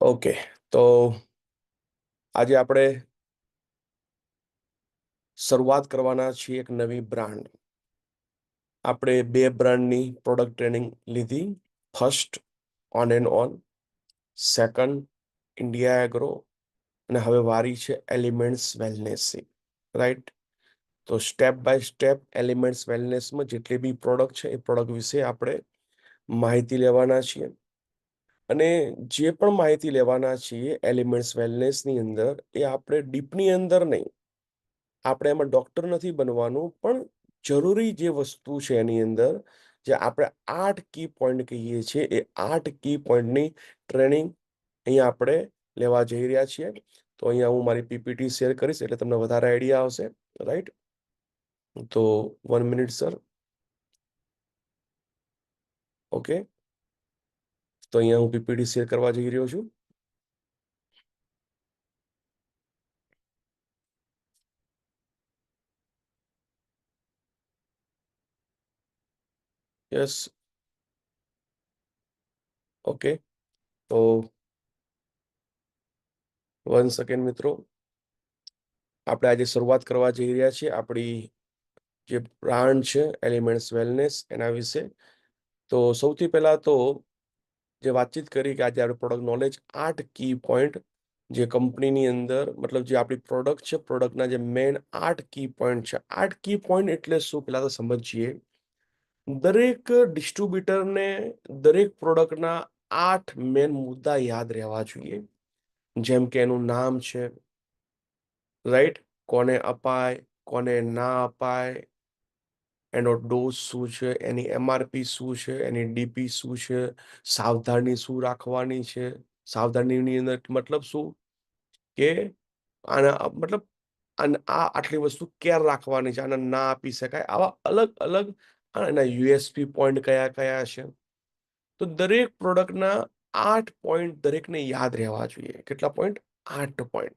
Okay, તો આજે આપણે શરૂઆત કરવાના છીએ એક નવી બ્રાન્ડ. આપણે બે બ્રાન્ડની પ્રોડક્ટ ટ્રેનિંગ લીધી. First on and on, second India agro, અને હવે વારી છે એલિમેન્ટ્સ વેલનેસની. રાઈટ? તો સ્ટેપ બાય સ્ટેપ એલિમેન્ટ્સ વેલનેસમાં જેટલી બી પ્રોડક્ટ છે એ પ્રોડક્ટ વિશે આપણે માહિતી લેવાના છીએ. અને જે પણ માહિતી લેવાના છીએ એલિમેન્ટ્સ વેલનેસની અંદર, એ આપણે ડીપની અંદર નહીં. આપણે એમાં ડોક્ટર નથી બનવાનું, પણ જરૂરી જે વસ્તુ છે એની અંદર, જે આપણે 8 કી પોઈન્ટ કહીએ છીએ, એ 8 કી પોઈન્ટની ટ્રેનિંગ અહીંયા આપણે લેવા જઈ રહ્યા છીએ. તો અહીંયા હું મારી પીપીટી શેર કરીશ એટલે તમને વધારે આઈડિયા આવશે. રાઈટ? તો 1 મિનિટ સર. ઓકે, તો અહીંયા હું પીપીટી શેર કરવા જઈ રહ્યો છું. યસ. ઓકે, તો 1 સેકન્ડ મિત્રો. આપણે આજે શરૂઆત કરવા જઈ રહ્યા છીએ આપણી જે બ્રાન્ડ છે એલિમેન્ટ્સ વેલનેસ, એના વિશે. તો સૌથી પહેલા તો જે વાતચીત કરી કે આજે આપણે પ્રોડક્ટ નોલેજ 8 કી પોઈન્ટ જે કંપનીની અંદર, મતલબ જે આપણી પ્રોડક્ટ છે, પ્રોડક્ટના જે મેઇન 8 કી પોઈન્ટ છે. 8 કી પોઈન્ટ એટલે શું, પહેલા તો સમજીએ. દરેક ડિસ્ટ્રીબ્યુટરને દરેક પ્રોડક્ટના 8 મેઇન મુદ્દા યાદ રહેવા જોઈએ. જેમ કે એનું નામ છે, રાઈટ, કોને અપાય, કોને ના અપાય, એનો ડોઝ શું છે, એની એમઆરપી શું છે, એની ડીપી શું છે, સાવધાની શું રાખવાની છે. સાવધાનીની અંદર મતલબ શું કે આના મતલબ આટલી વસ્તુ કેર રાખવાની છે, આને ના આપી શકાય. આવા અલગ અલગ એના યુએસપી પોઈન્ટ કયા કયા છે. તો દરેક પ્રોડક્ટના 8 પોઈન્ટ દરેકને યાદ રહેવા જોઈએ. કેટલા પોઈન્ટ? 8 પોઈન્ટ.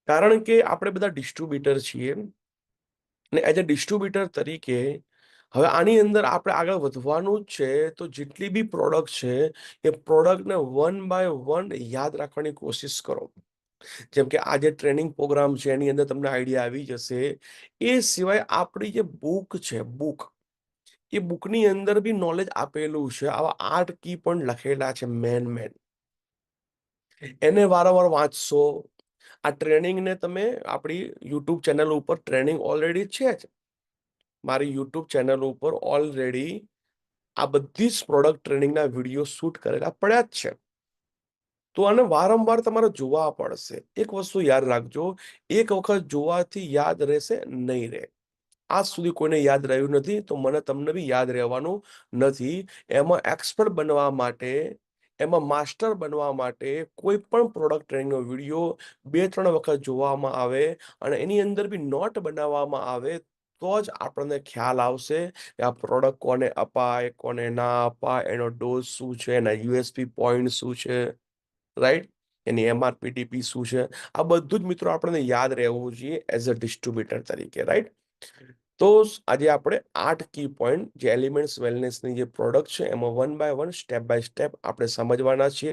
કારણ કે આપણે બધા ડિસ્ટ્રીબ્યુટર છીએ, અને એઝ અ ડિસ્ટ્રીબ્યુટર તરીકે હવે આની અંદર આપણે આગળ વધવાનું જ છે. તો જેટલી બી પ્રોડક્ટ છે એ પ્રોડક્ટને 1 બાય 1 યાદ રાખવાની કોશિશ કરો. જેમ કે આ જે ટ્રેનિંગ પ્રોગ્રામ છે એની અંદર તમને આઈડિયા આવી જશે. એ સિવાય આપણી જે બુક છે, બુક, એ બુકની અંદર બી નોલેજ આપેલું છે. આવા 8 કી પોઈન્ટ લખેલા છે મેન. એને વારંવાર વાંચશો. આ ટ્રેનિંગને તમે આપણી યુટ્યુબ ચેનલ ઉપર ટ્રેનિંગ ઓલરેડી છે જ. મારી યુટ્યુબ ચેનલ ઉપર ઓલરેડી આ બધી જ પ્રોડક્ટ ટ્રેનિંગના વિડીયો શૂટ કરેલા પડ્યા જ છે. તો આને વારંવાર તમારે જોવા પડશે. એક વસ્તુ યાદ રાખજો, એક વખત જોવાથી યાદ રહેશે નહીં રહે. આજ સુધી કોઈને યાદ રહ્યું નથી, તો મને તમને બી યાદ રહેવાનું નથી. એમાં એક્સપર્ટ બનવા માટે, એમાં માસ્ટર બનવા માટે કોઈ પણ પ્રોડક્ટ ટ્રેનિંગનો વિડીયો 2-3 વખત જોવામાં આવે અને એની અંદર બી નોટ બનાવવામાં આવે, તો જ આપણને ખ્યાલ આવશે કે આ પ્રોડક્ટ કોને અપાય, કોને ના અપાય, એનો ડોઝ શું છે, એના યુએસપી પોઈન્ટ શું છે, રાઈટ, એની એમઆરપી ડીપી શું છે. આ બધું જ મિત્રો આપણને યાદ રહેવું જોઈએ એઝ અ ડિસ્ટ્રીબ્યુટર તરીકે. રાઈટ? તો આજે આપણે 8 કી પોઈન્ટ જે એલિમેન્ટ્સ વેલનેસની જે પ્રોડક્ટ છે એમાં 1 બાય 1 સ્ટેપ બાય સ્ટેપ આપણે સમજવાના છીએ.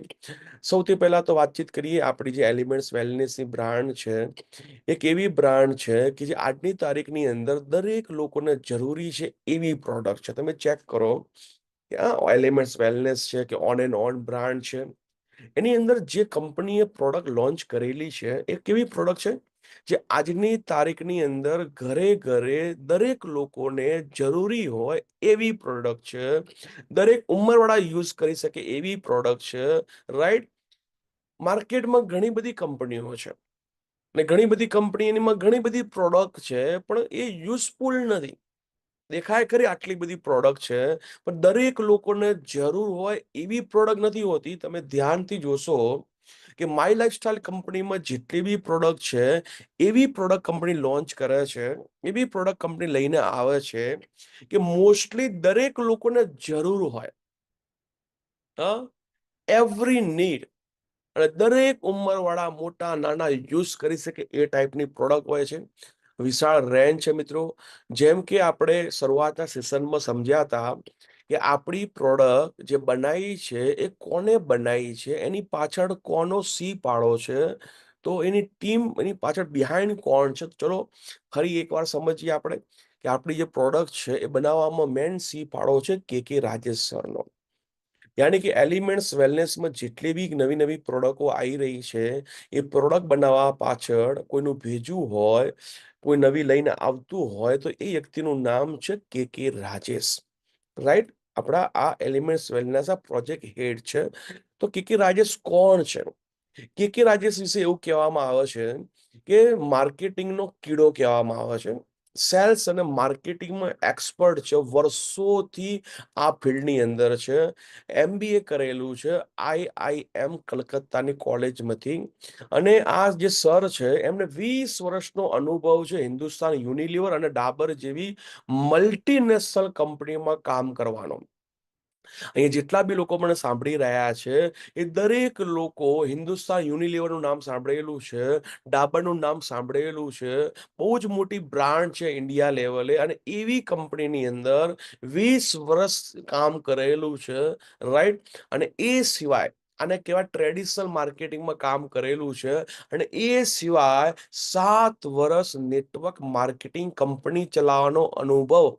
સૌથી પહેલા તો વાતચીત કરીએ આપણી જે એલિમેન્ટ્સ વેલનેસની બ્રાન્ડ છે. એક એવી બ્રાન્ડ છે કે જે આજની તારીખની અંદર દરેક લોકોને જરૂરી છે એવી પ્રોડક્ટ છે. તમે ચેક કરો કે આ એલિમેન્ટ્સ વેલનેસ છે કે ઓન એન્ડ ઓન બ્રાન્ડ છે, એની અંદર જે કંપનીએ પ્રોડક્ટ લોન્ચ કરેલી છે એ કેવી પ્રોડક્ટ છે, જે આજની તારીખની અંદર ઘરે ઘરે દરેક લોકોને જરૂરી હોય એવી પ્રોડક્ટ છે. દરેક ઉંમરવાળા યુઝ કરી શકે એવી પ્રોડક્ટ છે. રાઈટ? માર્કેટમાં ઘણી બધી કંપનીઓ છે અને ઘણી બધી કંપનીમાં ઘણી બધી પ્રોડક્ટ છે, પણ એ યુઝફુલ નથી. દેખાય ખરી આટલી બધી પ્રોડક્ટ છે, પણ દરેક લોકોને જરૂર હોય એવી પ્રોડક્ટ નથી હોતી. તમે ધ્યાનથી જોશો કે માય લાઈફસ્ટાઈલ કંપનીમાં જેટલી બી પ્રોડક્ટ છે, એવી પ્રોડક્ટ કંપની લોન્ચ કરે છે, એવી પ્રોડક્ટ કંપની લઈને આવે છે કે મોસ્ટલી દરેક લોકોને જરૂર હોય, એવરી નીડ, અને દરેક ઉંમરવાળા મોટા નાના યુઝ કરી શકે એ ટાઈપની પ્રોડક્ટ હોય છે. વિશાળ રેન્જ છે મિત્રો. જેમ કે આપણે શરૂઆતના સેશનમાં સમજ્યા હતા કે આપણી પ્રોડક્ટ જે બનાવી છે એ કોને બનાવી છે, એની પાછળ કોનો સી પાડો છે, તો એની ટીમ, એની પાછળ બિહાઇન્ડ કોણ છે. તો ચલો ફરી એકવાર સમજીએ આપણે કે આપણી જે પ્રોડક્ટ છે એ બનાવવામાં મેન સી પાડો છે કે રાજેશ સરનો. યાની કે એલિમેન્ટ્સ વેલનેસમાં જેટલી બી નવી નવી પ્રોડક્ટો આવી રહી છે, એ પ્રોડક્ટ બનાવવા પાછળ કોઈનું ભેજું હોય, કોઈ નવી લઈને આવતું હોય, તો એ વ્યક્તિનું નામ છે કે રાજેશ. રાઈટ? આપણા આ એલિમેન્ટ્સ વેલનેસ પ્રોજેક્ટ હેડ છે. તો કે રાજેશ કોણ છે? કે રાજેશ વિશે એવું કહેવામાં આવે છે કે માર્કેટિંગનો કીડો કહેવામાં આવે છે. સેલ્સ અને માર્કેટિંગમાં એક્સપર્ટ છે, વર્ષોથી આ ફિલ્ડની અંદર છે. MBA કરેલું છે IIM કલકત્તાની કોલેજમાંથી. અને આ જે સર છે એમને 20 વર્ષનો અનુભવ છે હિન્દુસ્તાન યુનિલિવર અને ડાબર જેવી મલ્ટીનેશનલ કંપનીમાં કામ કરવાનો. અહીંયા જેટલા બી લોકો મને સાંભળી રહ્યા છે, એ દરેક લોકો હિન્દુસ્તાન યુનિલિવરનું નામ સાંભળેલું છે, ડાબરનું નામ સાંભળેલું છે. બહુ જ મોટી બ્રાન્ડ છે ઇન્ડિયા લેવલે, અને એવી કંપનીની અંદર 20 વર્ષ કામ કરેલું છે. રાઈટ? અને એ સિવાય આને કહેવાય ટ્રેડિશનલ માર્કેટિંગમાં કામ કરેલું છે. અને એ સિવાય 7 વર્ષ નેટવર્ક માર્કેટિંગ કંપની ચલાવવાનો અનુભવ.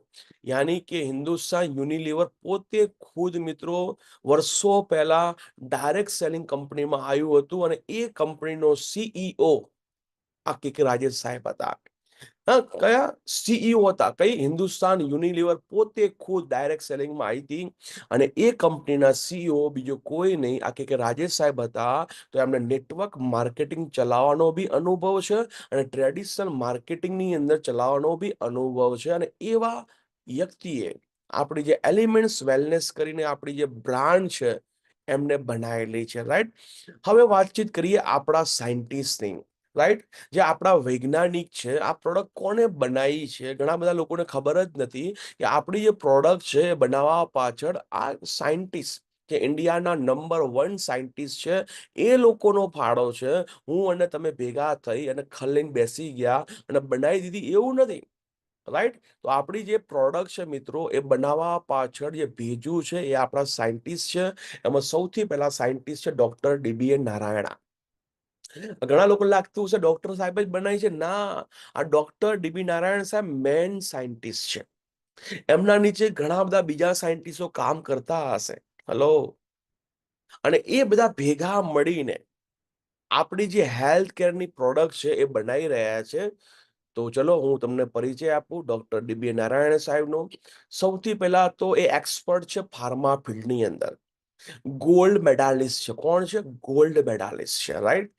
યાની કે હિન્દુસ્તાન યુનિલિવર પોતે ખુદ મિત્રો વર્ષો પહેલા ડાયરેક્ટ સેલિંગ કંપનીમાં આવ્યું હતું, અને એ કંપનીનો CEO આ કે રાજેશ સાહેબ હતા. હા, કયા CEO હતા? કઈ? હિન્દુસ્તાન યુનિલિવર પોતે ખુદ ડાયરેક્ટ સેલિંગમાં આવી હતી. અને એ કંપનીના CEO બીજો કોઈ નહીં, આ કે રાજેશ સાહેબ હતા. તો એમને નેટવર્ક માર્કેટિંગ ચલાવવાનો બી અનુભવ છે, અને ટ્રેડિશનલ માર્કેટિંગની અંદર ચલાવવાનો બી અનુભવ છે. અને એવા વ્યક્તિએ આપણી જે એલિમેન્ટ્સ વેલનેસ કરીને આપણી જે બ્રાન્ડ છે એમને બનાવેલી છે. રાઈટ? હવે વાતચીત કરીએ આપણા સાયન્ટિસ્ટની. રાઈટ? જે આપણા વૈજ્ઞાનિક છે, આ પ્રોડક્ટ કોને બનાવી છે, ઘણા બધા લોકોને ખબર જ નથી કે આપણી જે પ્રોડક્ટ છે એ બનાવવા પાછળ આ સાયન્ટિસ્ટ, જે ઇન્ડિયાના નંબર 1 સાયન્ટિસ્ટ છે, એ લોકોનો ફાળો છે. હું અને તમે ભેગા થઈ અને ખલ્લીને બેસી ગયા અને બનાવી દીધી એવું નથી. રાઈટ? તો આપણી જે પ્રોડક્ટ છે મિત્રો, એ બનાવવા પાછળ જે ભેજું છે એ આપણા સાયન્ટિસ્ટ છે. એમાં સૌથી પહેલા સાયન્ટિસ્ટ છે ડોક્ટર DBA નારાયણા. ઘણા લોકો લાગતું હશે ડોક્ટર સાહેબ જ બનાવી છે. ના, આ ડોક્ટર DB નારાયણ સાહેબ મેન સાયન્ટિસ્ટ છે. એમના નીચે ઘણા બધા બીજા સાયન્ટિસ્ટો કામ કરતા હશે. હલો? અને એ બધા ભેગા મળીને આપણી જે હેલ્થ કેરની પ્રોડક્ટ છે એ બનાવી રહ્યા છે. તો ચલો હું તમને પરિચય આપું ડોક્ટર DB નારાયણ સાહેબનો. સૌથી પહેલા તો એ એક્સપર્ટ છે ફાર્મા ફિલ્ડની અંદર. ગોલ્ડ મેડાલિસ્ટ છે. કોણ છે? ગોલ્ડ મેડાલિસ્ટ છે. રાઈટ?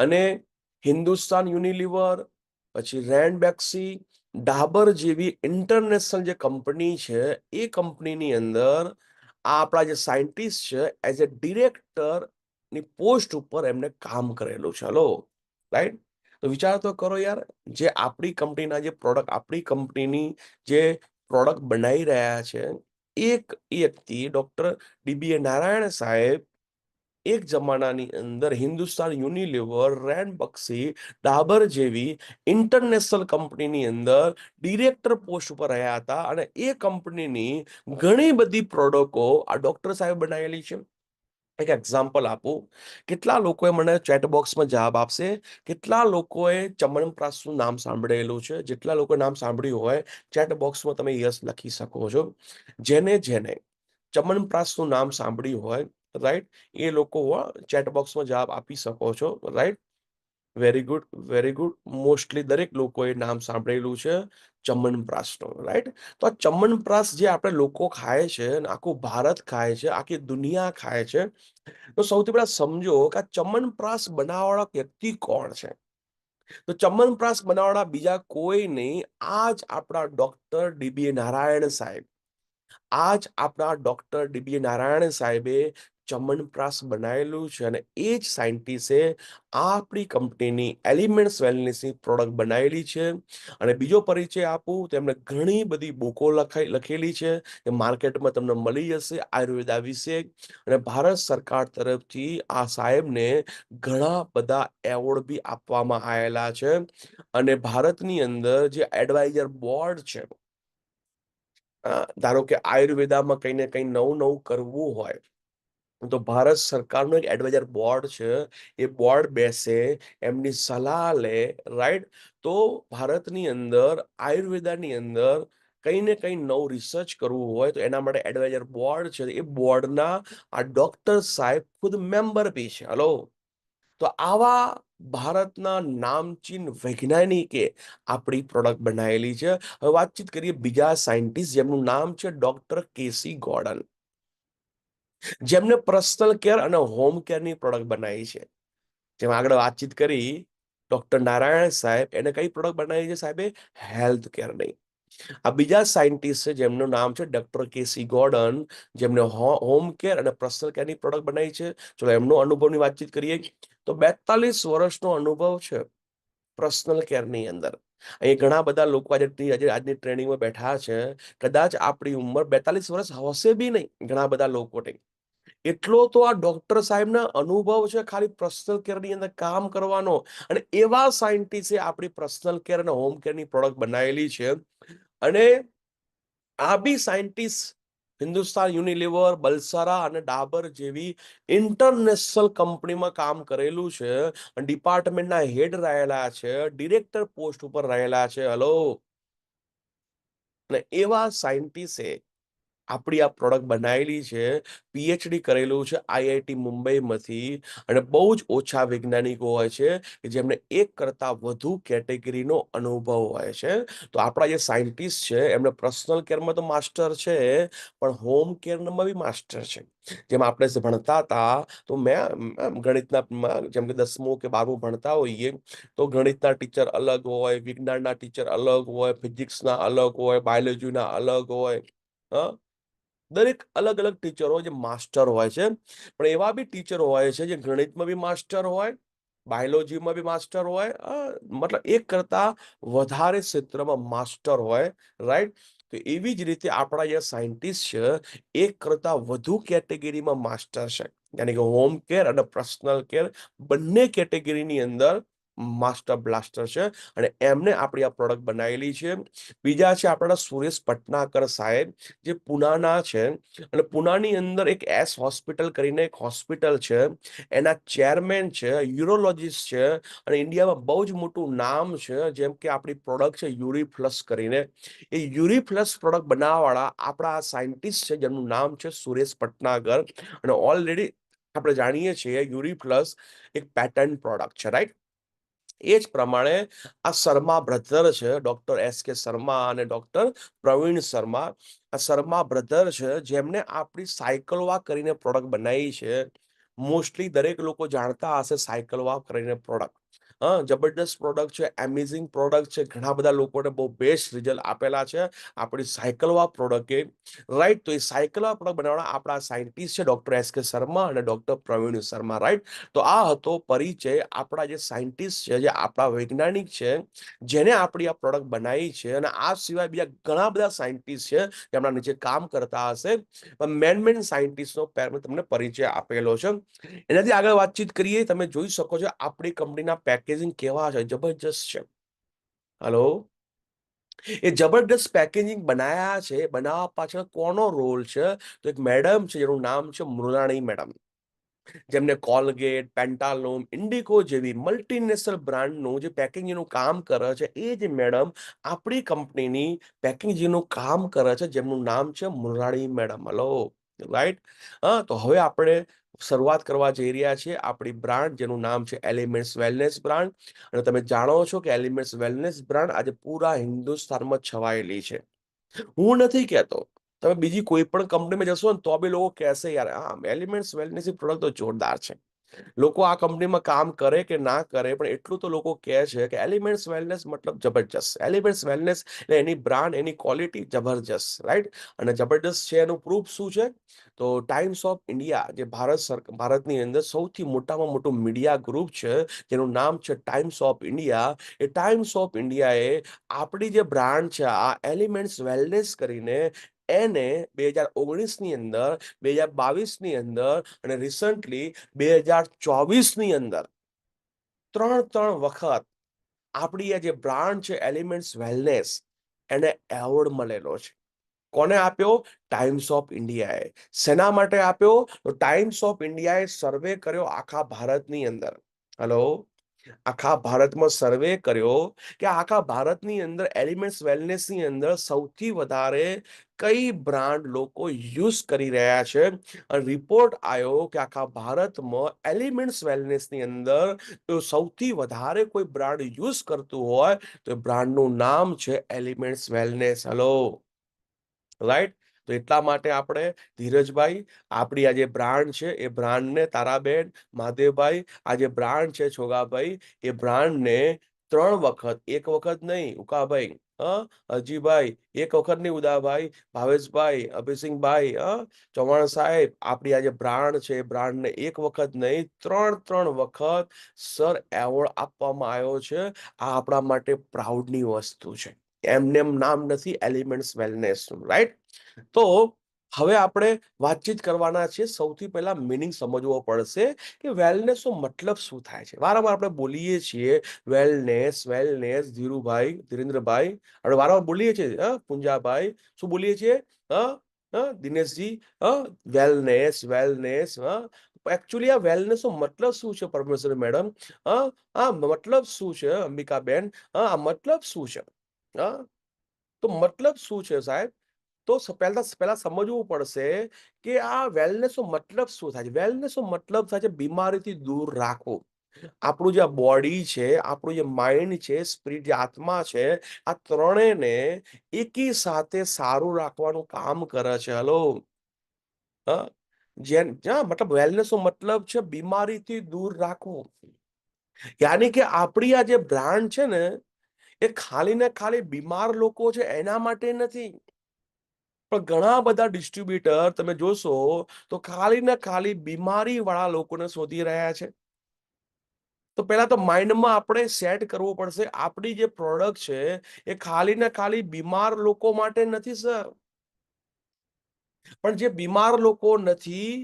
અને હિન્દુસ્તાન યુનિલિવર, પછી રેનબેક્સી, ડાબર જેવી ઇન્ટરનેશનલ જે કંપની છે, એ કંપનીની અંદર આ આપણા જે સાયન્ટિસ્ટ છે એઝ એ ડિરેક્ટર ની પોસ્ટ ઉપર એમને કામ કરેલું છે. હલો? રાઈટ? તો વિચાર તો કરો યાર, જે આપણી કંપનીના જે પ્રોડક્ટ, આપણી કંપનીની જે પ્રોડક્ટ બનાવી રહ્યા છે, એક વ્યક્તિ ડોક્ટર DBA નારાયણ સાહેબ એક જમાનાની અંદર હિન્દુસ્તાન યુનિલિવર, રેનબક્સી, ડાબર જેવી ઇન્ટરનેશનલ કંપનીની અંદર ડિરેક્ટર પોસ્ટ ઉપર રહ્યા હતા. અને એ કંપનીની ઘણી બધી પ્રોડક્ટો આ ડોક્ટર સાહેબ બનાવેલી છે. એક એક્ઝામ્પલ આપું. કેટલા લોકોએ મને ચેટ બોક્સમાં જવાબ આપશે, કેટલા લોકોએ ચમનપ્રાસનું નામ સાંભળેલું છે? જેટલા લોકો નામ સાંભળ્યું હોય ચેટ બોક્સમાં તમે યસ લખી શકો છો. જેને જેને ચમનપ્રાસનું નામ સાંભળ્યું હોય, રાઈટ, એ લોકો ચેટ બોક્સમાં જવાબ આપી શકો છો. Right? Very good, very good. Mostly દરેક લોકોએ નામ સાંભળેલું છે ચમનપ્રાસનું. રાઈટ? તો આ ચમનપ્રાસ જે આપણે લોકો ખાય છે, અને આખું ભારત ખાય છે, આખી દુનિયા ખાય છે, તો સૌથી પહેલા સમજો કે આ ચમનપ્રાસ બનાવવાવાળા વ્યક્તિ કોણ છે. તો ચમનપ્રાસ બનાવવાળા બીજા કોઈ નહીં, આ જ આપણા ડોક્ટર DBA નારાયણ સાહેબ. આ જ આપણા ડોક્ટર DBA નારાયણ સાહેબે ચમનપ્રાસ બનાવેલું છે. અને એ જ સાયન્ટિસ્ટે આપણી કંપનીની એલિમેન્ટ્સ વેલનેસની પ્રોડક્ટ બનાવેલી છે. અને બીજો પરિચય આપું તો એમને ઘણી બધી બુકો લખેલી છે, એ માર્કેટમાં તમને મળી જશે આયુર્વેદા વિશે. અને ભારત સરકાર તરફથી આ સાહેબને ઘણા બધા એવોર્ડ બી આપવામાં આવેલા છે. અને ભારતની અંદર જે એડવાઇઝર બોર્ડ છે, ધારો કે આયુર્વેદામાં કંઈ ને કંઈ નવું નવું કરવું હોય તો ભારત સરકારનું એક એડવાઇઝર બોર્ડ છે. એ બોર્ડ બેસે, એમની સલાહ લે, રાઈટ? તો ભારતની અંદર આયુર્વેદાની અંદર કંઈ ને કંઈ નવું રિસર્ચ કરવું હોય તો એના માટે એડવાઇઝર બોર્ડ છે. એ બોર્ડના આ ડોક્ટર સાહેબ ખુદ મેમ્બર બી છે. હલો. તો આવા ભારતના નામચીન વૈજ્ઞાનિકે આપણી પ્રોડક્ટ બનાવેલી છે. હવે વાતચીત કરીએ બીજા સાયન્ટિસ્ટ જેમનું નામ છે ડોક્ટર કેસી ગોર્ડન, જેમને પર્સનલ કેર અને હોમ કેરની પ્રોડક્ટ બનાવી છે. જેમ આગળ વાતચીત કરી ડોક્ટર નારાયણ સાહેબ, એને કઈ પ્રોડક્ટ બનાવી છે સાહેબે? હેલ્થ કેરની. આ બીજા સાયન્ટિસ્ટ છે જેમનું નામ છે ડોક્ટર કેસી ગોર્ડન, જેમને હોમ કેર અને પર્સનલ કેરની પ્રોડક્ટ બનાવી છે. ચલો એમનો અનુભવની વાતચીત કરીએ તો 42 વર્ષનો અનુભવ છે પર્સનલ કેરની અંદર. અહીં ઘણા બધા લોકો આજની ટ્રેનિંગમાં બેઠા છે, કદાચ આપણી ઉંમર 42 વર્ષ હશે બી નહીં ઘણા બધા લોકોની. એટલો તો આ ડોક્ટર સાહેબના અનુભવ છે ખાલી પર્સનલ કેરની અંદર કામ કરવાનો. અને એવા સાયન્ટિસ્ટે આપણી પર્સનલ કેર અને હોમ કેરની પ્રોડક્ટ બનાવેલી છે. અને આ બી સાયન્ટિસ્ટ હિન્દુસ્તાન યુનિલિવર, બલસારા અને ડાબર જેવી ઇન્ટરનેશનલ કંપનીમાં કામ કરેલું છે. ડિપાર્ટમેન્ટના હેડ રહેલા છે, ડિરેક્ટર પોસ્ટ ઉપર રહેલા છે. હલો. અને એવા સાયન્ટિસ્ટે આપણી આ પ્રોડક્ટ બનાવેલી છે. પીએચડી કરેલું છે આઈઆઈટી મુંબઈમાંથી. અને બહુ જ ઓછા વૈજ્ઞાનિકો હોય છે કે જેમને એક કરતા વધુ કેટેગરીનો અનુભવ હોય છે. તો આપણા જે સાયન્ટિસ્ટ છે એમને પર્સનલ કેરમાં તો માસ્ટર છે, પણ હોમ કેરમાં બી માસ્ટર છે. જેમ આપણે ભણતા હતા તો મેં ગણિતના જેમ કે 10મું કે 12મું ભણતા હોઈએ તો ગણિતના ટીચર અલગ હોય, વિજ્ઞાનના ટીચર અલગ હોય, ફિઝિક્સના અલગ હોય, બાયોલોજીના અલગ હોય. દરેક અલગ અલગ ટીચરો જે માસ્ટર હોય છે. પણ એવા બી ટીચર હોય છે જે ગણિતમાં બી માસ્ટર હોય, બાયોલોજીમાં બી માસ્ટર હોય, મતલબ એક કરતા વધારે ક્ષેત્રમાં માસ્ટર હોય, રાઈટ? તો એવી જ રીતે આપણા જે સાયન્ટિસ્ટ છે એક કરતા વધુ કેટેગરીમાં માસ્ટર છે. યાની કે હોમ કેર અને પર્સનલ કેર બંને કેટેગરીની અંદર માસ્ટર બ્લાસ્ટર છે. અને એમને આપણી આ પ્રોડક્ટ બનાવેલી છે. બીજા છે આપણા સુરેશ પટનાકર સાહેબ, જે પુનાના છે. અને પુનાની અંદર એક એસ હોસ્પિટલ કરીને એક હોસ્પિટલ છે, એના ચેરમેન છે, યુરોલોજીસ્ટ છે. અને ઇન્ડિયામાં બહુ જ મોટું નામ છે. જેમ કે આપણી પ્રોડક્ટ છે યુરીફ્લસ કરીને. એ યુરીફ્લસ પ્રોડક્ટ બનાવવાવાળા આપણા સાયન્ટિસ્ટ છે જેમનું નામ છે સુરેશ પટનાગર. અને ઓલરેડી આપણે જાણીએ છીએ યુરીફ્લસ એક પેટન્ટ પ્રોડક્ટ છે, રાઈટ? એ જ પ્રમાણે આ શર્મા બ્રધર છે, ડોક્ટર એસ કે શર્મા અને ડોક્ટર પ્રવીણ શર્મા. આ શર્મા બ્રધર છે જેમને આપણી સાયકલવા કરીને પ્રોડક્ટ બનાવી છે. મોસ્ટલી દરેક લોકો જાણતા હશે સાયકલવા કરીને પ્રોડક્ટ. જબરદસ્ત પ્રોડક્ટ છે, એમેઝિંગ પ્રોડક્ટ છે. ઘણા બધા લોકોને બહુ બેસ્ટ રિઝલ્ટ આપેલા છે આપણી સાયકલવા પ્રોડક્ટે, રાઈટ? તો એ સાયકલવા પ્રોડક્ટ બનાવવાના આપણા સાયન્ટિસ્ટ છે ડોક્ટર એસ કે શર્મા અને ડોક્ટર પ્રવીણ શર્મા, રાઈટ? તો આ હતો પરિચય આપણા જે સાયન્ટિસ્ટ છે, જે આપણા વૈજ્ઞાનિક છે, જેને આપણી આ પ્રોડક્ટ બનાવી છે. અને આ સિવાય બીજા ઘણા બધા સાયન્ટિસ્ટ છે જેમના નીચે કામ કરતા હશે. મેન સાયન્ટિસ્ટનો તમને પરિચય આપેલો છે. એનાથી આગળ વાતચીત કરીએ. તમે જોઈ શકો છો આપણી કંપનીના પેકેજિંગ કેવા છે, જબરજસ્ત છે. હલો. એ જબરદસ્ત પેકેજિંગ બનાયા છે. બનાવવા પાછળ કોનો રોલ છે? તો એક મેડમ છે જેનું નામ છે મૃણાણી મેડમ, જેમને કોલગેટ, પેન્ટાલુન, ઇન્ડિકો જેવી મલ્ટીનેશનલ બ્રાન્ડનું જે પેકેજિંગનું કામ કરે છે, એ જ મેડમ આપણી કંપનીની પેકેજિંગનું કામ કરે છે, જેમનું નામ છે મૃણાણી મેડમ. Hello, right? તો હવે આપણે શરૂઆત કરવા જઈ રહ્યા છીએ આપણી બ્રાન્ડ, જેનું નામ છે એલિમેન્ટ્સ વેલનેસ બ્રાન્ડ. અને તમે જાણો છો કે એલિમેન્ટ્સ વેલનેસ બ્રાન્ડ આજે પૂરા હિન્દુસ્તાનમાં છવાયેલી છે. હું નથી કહેતો, તમે બીજી કોઈ પણ કંપનીમાં જશો ને તો બી લોકો કહેશે યાર એલિમેન્ટ્સ વેલનેસ પ્રોડક્ટ તો જોરદાર છે. લોકો આ કંપનીમાં કામ કરે કે ના કરે, પણ એટલું તો લોકો કહે છે કે એલિમેન્ટ્સ વેલનેસ મતલબ જબરજસ્ત. એલિમેન્ટ્સ વેલનેસ એટલે એની બ્રાન્ડ, એની ક્વોલિટી જબરજસ્ત, રાઈટ? અને જબરજસ્ત છે એનું પ્રૂફ શું છે? તો ટાઈમ્સ ઓફ ઇન્ડિયા, જે ભારતની અંદર સૌથી મોટામાં મોટું મીડિયા ગ્રુપ છે, જેનું નામ છે times of India. A times of ઇન્ડિયાએ આપણી જે બ્રાન્ડ છે આ એલિમેન્ટ્સ વેલનેસ કરીને એને 2019ની અંદર, 2022ની અંદર અને રિસન્ટલી 2024ની અંદર ત્રણ વખત આપણી આ જે બ્રાન્ડ છે એલિમેન્ટ્સ વેલનેસ, એને એવોર્ડ મળેલો છે. કોને આપ્યો? ટાઈમ્સ ઓફ ઇન્ડિયાએ. શેના માટે આપ્યો? તો ટાઈમ્સ ઓફ ઇન્ડિયાએ સર્વે કર્યો આખા ભારતની અંદર. હલો, આખા ભારતમાં સર્વે કર્યો કે આખા ભારતની અંદર એલિમેન્ટ્સ વેલનેસની અંદર સૌથી વધારે કઈ બ્રાન્ડ લોકો યુઝ કરી રહ્યા છે. રિપોર્ટ આવ્યો કે આખા ભારતમાં એલિમેન્ટ્સ વેલનેસની અંદર તો સૌથી વધારે કોઈ બ્રાન્ડ યુઝ કરતું હોય તો બ્રાન્ડનું નામ છે એલિમેન્ટ્સ વેલનેસ. Hello, right. તો એટલા માટે આપણે ધીરજભાઈ, આપણી આ જે બ્રાન્ડ છે એ બ્રાન્ડને, તારાબેન, મહાદેવભાઈ, આ જે બ્રાન્ડ છે છોગાભાઈ, એ બ્રાન્ડને 3 વખત, એક વખત નહીં ઉકાભાઈ, અજીભાઈ, એક વખત નહીં ઉદાભાઈ, ભાવેશભાઈ, અભિસિંહભાઈ, ચૌહાણ સાહેબ, આપણી આ જે બ્રાન્ડ છે એ બ્રાન્ડને એક વખત નહીં 3 વખત સર એવોર્ડ આપવામાં આવ્યો છે. આ આપણા માટે પ્રાઉડની વસ્તુ છે. એમને એમ નામ નથી એલિમેન્ટ્સ વેલનેસ, રાઈટ. તો હવે આપણે વાતચીત કરવાના છે. સૌથી પહેલા મિનિંગ સમજવો પડશે કે વેલનેસ નો મતલબ શું થાય છે. વારંવાર આપણે બોલીએ છીએ વેલનેસ, વેલનેસ. ધીરુભાઈ, ધીરેન્દ્રભાઈ, આપણે વારંવાર બોલીએ છીએ. પુંજાભાઈ, શું બોલીએ છીએ? Dineshji, wellness, wellness. એકચ્યુઅલી આ વેલનેસ નો મતલબ શું છે પરમેશ્વર મેડમ? આ મતલબ શું છે અંબિકાબેન? આ મતલબ શું છે? તો મતલબ શું છે સાહેબ? તો પહેલા સમજવું પડશે કે આ વેલનેસ નો મતલબ શું થાય છે. વેલનેસ નો મતલબ થાય છે બીમારીથી દૂર રાખવું. આપણું જે બોડી છે, આપણું જે માઇન્ડ છે, સ્પિરિટ, જે આત્મા છે, આ ત્રણેયને એકી સાથે સારું રાખવાનું કામ કરે છે. હલો, મતલબ વેલનેસ નો મતલબ છે બીમારીથી દૂર રાખવું. યાની કે આપણી આ જે બ્રાન્ડ છે ને એ ખાલી ને ખાલી બીમાર લોકો છે એના માટે નથી. પણ ઘણા બધા ડિસ્ટ્રીબ્યુટર તમે જોશો તો ખાલી ને ખાલી બીમારી વાળા લોકોને શોધી રહ્યા છે. તો પહેલા તો માઇન્ડમાં આપણે સેટ કરવું પડશે આપણી જે પ્રોડક્ટ છે એ ખાલી ને ખાલી બીમાર લોકો માટે નથી સર. પણ જે બીમાર લોકો નથી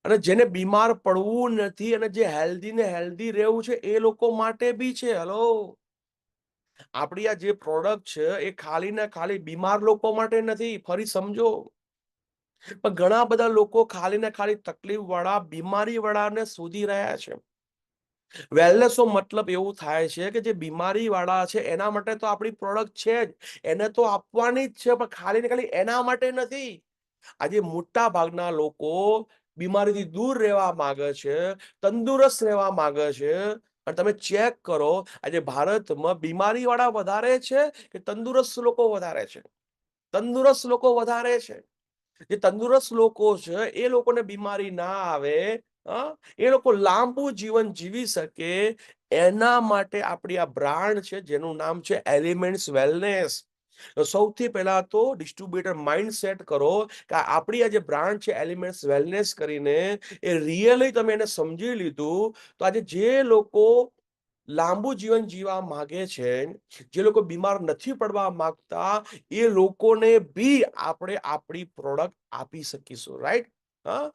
અને જેને બીમાર પડવું નથી અને જે હેલ્ધી ને હેલ્ધી રહેવું છે એ લોકો માટે બી છે. હલો, આપણી આ જે પ્રોડક્ટ છે એ ખાલી ને ખાલી બીમાર લોકો માટે નથી. ફરી સમજો. પણ ઘણા બધા લોકો ખાલી ને ખાલી તકલીફ વાળા, બીમારી વાળાને શોધી રહ્યા છે. વેલનેસ નો મતલબ એવું થાય છે કે જે બીમારી વાળા છે એના માટે તો આપણી પ્રોડક્ટ છે જ, એને તો આપવાની જ છે, પણ ખાલી ને ખાલી એના માટે નથી. આજે મોટા ભાગના લોકો બીમારીથી દૂર રહેવા માંગે છે, તંદુરસ્ત રહેવા માંગે છે. અને તમે ચેક કરો આજે ભારતમાં બીમારી વાળા વધારે છે કે તંદુરસ્ત લોકો વધારે છે? તંદુરસ્ત લોકો વધારે છે. જે તંદુરસ્ત લોકો છે એ લોકોને બીમારી ના આવે, એ લોકો લાંબુ જીવન જીવી શકે, એના માટે આપણી આ બ્રાન્ડ છે જેનું નામ છે એલિમેન્ટ્સ વેલનેસ. સૌથી પહેલા તો ડિસ્ટ્રીબ્યુટર માઇન્ડ સેટ કરો કે આપણી આ જે બ્રાન્ડ છે એલિમેન્ટ્સ વેલનેસ કરીને એ રિયલી તમે એને સમજી લીધું તો આજે જે લોકો લાંબુ જીવન જીવવા માંગે છે, જે લોકો બીમાર નથી પડવા માંગતા, એ લોકોને બી આપણે આપણી પ્રોડક્ટ આપી શકીશું. રાઈટ. હા,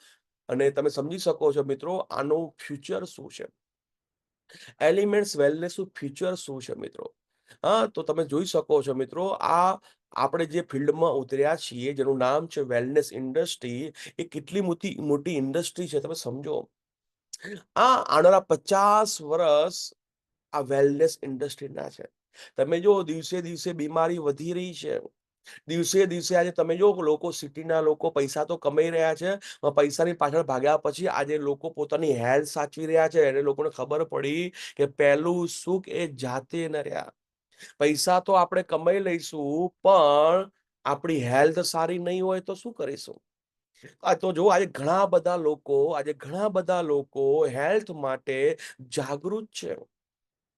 અને તમે સમજી શકો છો મિત્રો આનું ફ્યુચર શું છે, એલિમેન્ટ્સ વેલનેસ નું ફ્યુચર શું છે મિત્રો. તો તમે જોઈ શકો છો મિત્રો આ આપણે જે ફિલ્ડમાં ઉતર્યા છીએ જેનું નામ છે વેલનેસ ઇન્ડસ્ટ્રી, એ કેટલી મોટી મોટી ઇન્ડસ્ટ્રી છે તમે સમજો. આવનારા 50 વર્ષ આ વેલનેસ ઇન્ડસ્ટ્રીના છે. તમે જો દિવસે દિવસે બીમારી વધી રહી છે. દિવસે દિવસે આજે તમે જો લોકો, સિટીના લોકો પૈસા તો કમાઈ રહ્યા છે, પૈસાની પાછળ ભાગ્યા પછી આજે લોકો પોતાની હેલ્થ સાચવી રહ્યા છે. એને લોકોને ખબર પડી કે પહેલું સુખ એ જાતે ન રહ્યા. પૈસા તો આપણે કમાઈ લઈશું પણ આપણી હેલ્થ સારી નહીં હોય તો શું કરીશું? તો જો આજે ઘણા બધા લોકો હેલ્થ માટે જાગૃત છે.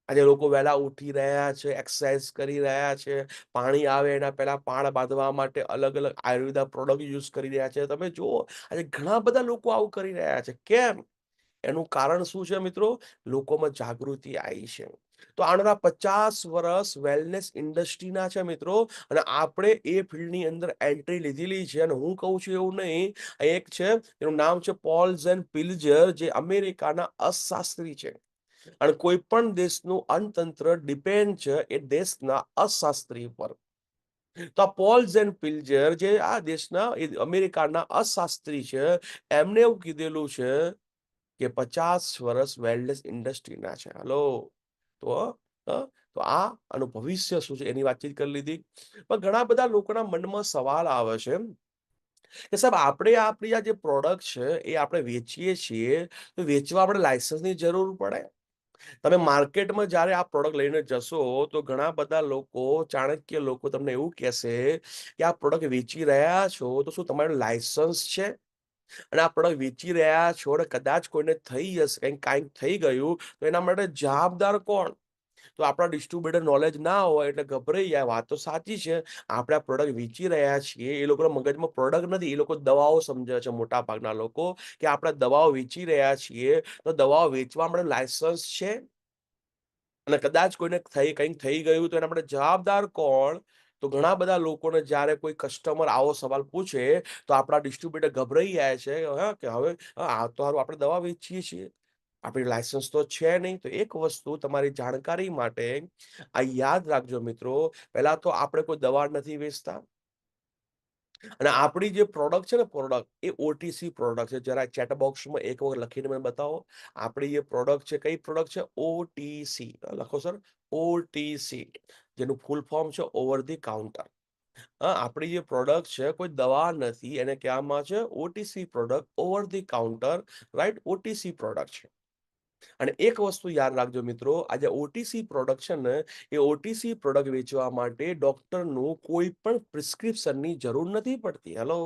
આજે લોકો વહેલા ઉઠી રહ્યા છે, એક્સરસાઇઝ કરી રહ્યા છે, પાણી આવે એના પહેલા પાળ બાંધવા માટે અલગ અલગ આયુર્વેદા પ્રોડક્ટ યુઝ કરી રહ્યા છે. તમે જુઓ આજે ઘણા બધા લોકો આવું કરી રહ્યા છે. કેમ? એનું કારણ શું છે મિત્રો? લોકોમાં જાગૃતિ આવી છે. તો આવનારા 50 વર્ષ વેલનેસ ઇન્ડસ્ટ્રીના છે મિત્રો, અને આપણે એ ફિલ્ડની અંદર એન્ટ્રી લીધેલી છે. અને હું કહું છું એવું નહીં, એક છે એનું નામ છે પોલ્ઝ પિલ્જર, જે અમેરિકાના અર્થશાસ્ત્રી છે. અને કોઈ પણ દેશનું અર્થતંત્ર ડિપેન્ડ છે એ દેશના અર્થશાસ્ત્રી પર. તો આ પોલ ઝેન પિલ્જર જે આ દેશના અમેરિકાના અર્થશાસ્ત્રી છે, એમને એવું કીધેલું છે કે 50 વર્ષ વેલનેસ ઇન્ડસ્ટ્રીના છે. હલો. તો તો આનું ભવિષ્ય શું છે એની વાતચીત કરી લીધી. પણ ઘણા બધા લોકોના મનમાં સવાલ આવે છે કે સાહેબ આપણે આપણી આ જે પ્રોડક્ટ છે એ આપણે વેચીએ છીએ, તો વેચવા આપણે લાયસન્સની જરૂર પડે? તમે માર્કેટમાં જ્યારે આ પ્રોડક્ટ લઈને જશો તો ઘણા બધા લોકો, ચાણક્ય લોકો તમને એવું કહેશે કે આ પ્રોડક્ટ વેચી રહ્યા છો તો શું તમારું લાયસન્સ છે? અને આ પ્રોડક્ટ વેચી રહ્યા છો અને કદાચ કોઈને થઈ જશે, કાંઈક થઈ ગયું તો એના માટે જવાબદાર કોણ? તો આપણા ડિસ્ટ્રીબ્યુટર નોલેજ ના હોય એટલે ગભરાઈ જાય. વાત તો સાચી છે. આપણે આ પ્રોડક્ટ વેચી રહ્યા છીએ, એ લોકોના મગજમાં પ્રોડક્ટ નથી, એ લોકો દવાઓ સમજે છે મોટા ભાગના લોકો, કે આપણે દવાઓ વેચી રહ્યા છીએ તો દવાઓ વેચવા માટે લાયસન્સ છે? અને કદાચ કોઈને કંઈક થઈ ગયું તો એના માટે જવાબદાર કોણ? તો ઘણા બધા લોકોને જ્યારે કોઈ કસ્ટમર આવો સવાલ પૂછે તો આપણા ડિસ્ટ્રીબ્યુટર ગભરાઈ જાય છે, કે હવે આ તો હારું આપણે દવા વેચીએ છીએ, આપણી લાયસન્સ તો છે નહીં. તો એક વસ્તુ તમારી જાણકારી માટે આ યાદ રાખજો મિત્રો, પહેલા તો આપણે કોઈ દવા નથી વેચતા અને આપણી જે પ્રોડક્ટ છે ને, પ્રોડક્ટ એ ઓટીસી પ્રોડક્ટ છે. જરા ચેટ બોક્સમાં એક વખત લખીને મને બતાવો. આપણી જે પ્રોડક્ટ છે, કઈ પ્રોડક્ટ છે? ઓટીસી. લખો સર, ઓટીસી, જેનું ફૂલ ફોર્મ છે ઓવર ધી કાઉન્ટર. આપણી જે પ્રોડક્ટ છે કોઈ દવા નથી, એને કહેવામાં છે OTC product, over the counter, right? OTC product છે. અને એક વસ્તુ યાદ રાખજો મિત્રો, આ જે ઓટીસી પ્રોડક્ટ છે ને, એ ઓટીસી પ્રોડક્ટ વેચવા માટે ડોક્ટરનું કોઈ પણ પ્રિસ્ક્રિપ્શનની જરૂર નથી પડતી. હેલો,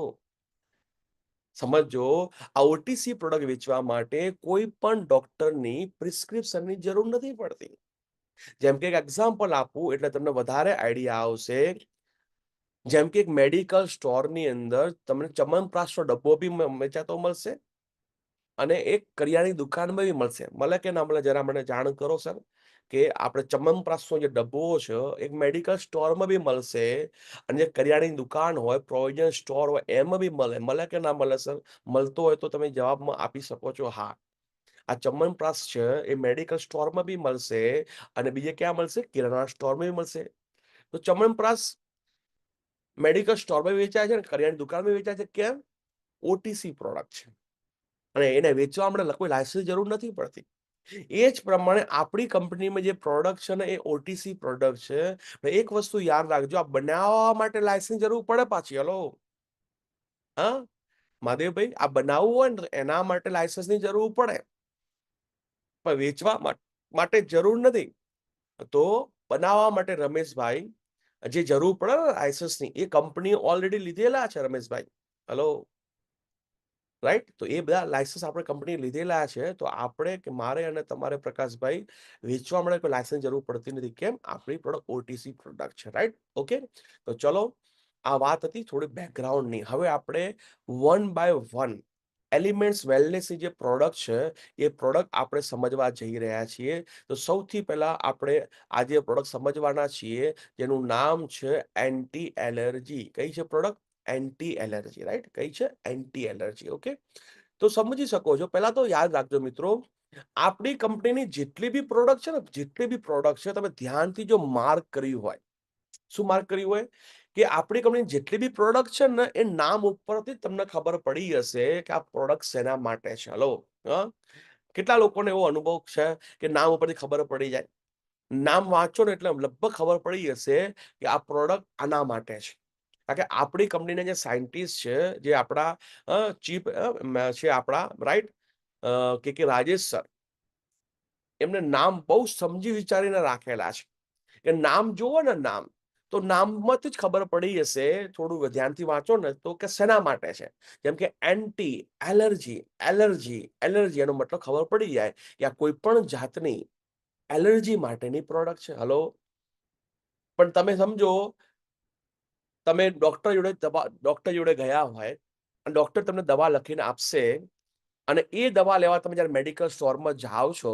સમજો, આ ઓટીસી પ્રોડક્ટ વેચવા માટે કોઈ પણ ડોક્ટરની પ્રિસ્ક્રિપ્શનની જરૂર નથી પડતી. જેમ કે એક એક્ઝામ્પલ આપું એટલે તમને વધારે આઈડિયા આવશે. જેમ કે એક મેડિકલ સ્ટોરની અંદર તમને ચ્યવનપ્રાશનો ડબ્બો બી વેચાતો મળશે અને એક કરિયાણાની દુકાનમાં બી મળશે. મળે કે ના મળે જરા મને જાણ કરો સર. કે આપણે ચ્યવનપ્રાશનો જે ડબ્બો છે એક મેડિકલ સ્ટોરમાં બી મળશે અને જે કરિયાણાની દુકાન હોય, પ્રોવિઝન સ્ટોર હોય એમાં બી મળે. મળે કે ના મળે સર? મળતો હોય તો તમે જવાબમાં આપી શકો છો હા. આ ચ્યવનપ્રાશ છે એ મેડિકલ સ્ટોરમાં બી મળશે અને બીજે ક્યાં મળશે? કિરાણા સ્ટોરમાં બી મળશે. તો ચ્યવનપ્રાશ મેડિકલ સ્ટોરમાં વેચાય છે અને કરિયાણાની દુકાનમાં વેચાય છે. કેમ? ઓટીસી પ્રોડક્ટ છે અને એને વેચવા માટે કોઈ લાયસન્સની જરૂર નથી પડતી. એ જ પ્રમાણે આપણી કંપનીમાં જે પ્રોડક્ટ છે ને એ ઓટીસી પ્રોડક્ટ છે. એક વસ્તુ યાદ રાખજો, આ બનાવવા માટે લાયસન્સ જરૂર પડે પાછી. હલો, હા મહાદેવભાઈ, આ બનાવવું હોય ને તો એના માટે લાયસન્સની જરૂર પડે, પણ વેચવા માટે જરૂર નથી. તો બનાવવા માટે રમેશભાઈ જે જરૂર પડે ને લાયસન્સની, એ કંપની ઓલરેડી લીધેલા છે રમેશભાઈ. Hello, right? તો એ બધા લાયસન્સ આપણે કંપની લીધેલા છે. તો આપણે કે મારે અને તમારે પ્રકાશભાઈ વેચવા માટે કોઈ લાયસન્સ જરૂર પડતી નથી. કેમ? આપણી પ્રોડક્ટ ઓટીસી પ્રોડક્ટ છે. રાઈટ? ઓકે, તો ચલો, આ વાત હતી થોડી બેકગ્રાઉન્ડની. હવે આપણે વન બાય વન એલિમેન્ટ્સ વેલનેસની જે પ્રોડક્ટ છે એ પ્રોડક્ટ આપણે સમજવા જઈ રહ્યા છીએ. તો સૌથી પહેલા આપણે આજે પ્રોડક્ટ સમજવાના છીએ જેનું નામ છે એન્ટી એલર્જી. કઈ છે પ્રોડક્ટ? Anti allergy. રાઈટ? કઈ છે? Anti allergy. ઓકે, તો સમજી શકો છો. પહેલા તો યાદ રાખજો મિત્રો, આપણી કંપનીની જેટલી બી પ્રોડક્ટ છે ને, જેટલી બી પ્રોડક્ટ છે, તમે ધ્યાનથી જો માર્ક કર્યું હોય, શું માર્ક કર્યું હોય? કે આપણી કંપની જેટલી બી પ્રોડક્ટ છે ને એ નામ ઉપરથી તમને ખબર પડી હશે કે આ પ્રોડક્ટ શેના માટે છે. હલો, કેટલા લોકોને એવો અનુભવ છે કે નામ ઉપરથી ખબર પડી જાય? નામ વાંચો ને એટલે લગભગ ખબર પડી હશે કે આ પ્રોડક્ટ આના માટે છે. કારણ કે આપણી કંપનીના જે સાયન્ટિસ્ટ છે, જે આપણા ચીફ છે આપણા, રાઈટ, કે રાજેશ સર, એમને નામ બહુ સમજી વિચારીને રાખેલા છે. કે નામ જુઓ ને, નામ તો નામમાંથી જ ખબર પડી જશે, થોડું ધ્યાનથી વાંચો ને તો, કે શેના માટે છે. જેમ કે એન્ટી એલર્જી, એલર્જી, એલર્જી, એનો મતલબ ખબર પડી જાય કે આ કોઈ પણ જાતની એલર્જી માટેની પ્રોડક્ટ છે. હલો, પણ તમે સમજો, તમે ડોક્ટર જોડે ગયા હોય અને ડોક્ટર તમને દવા લખીને આપશે અને એ દવા લેવા તમે જયારે મેડિકલ સ્ટોરમાં જાઓ છો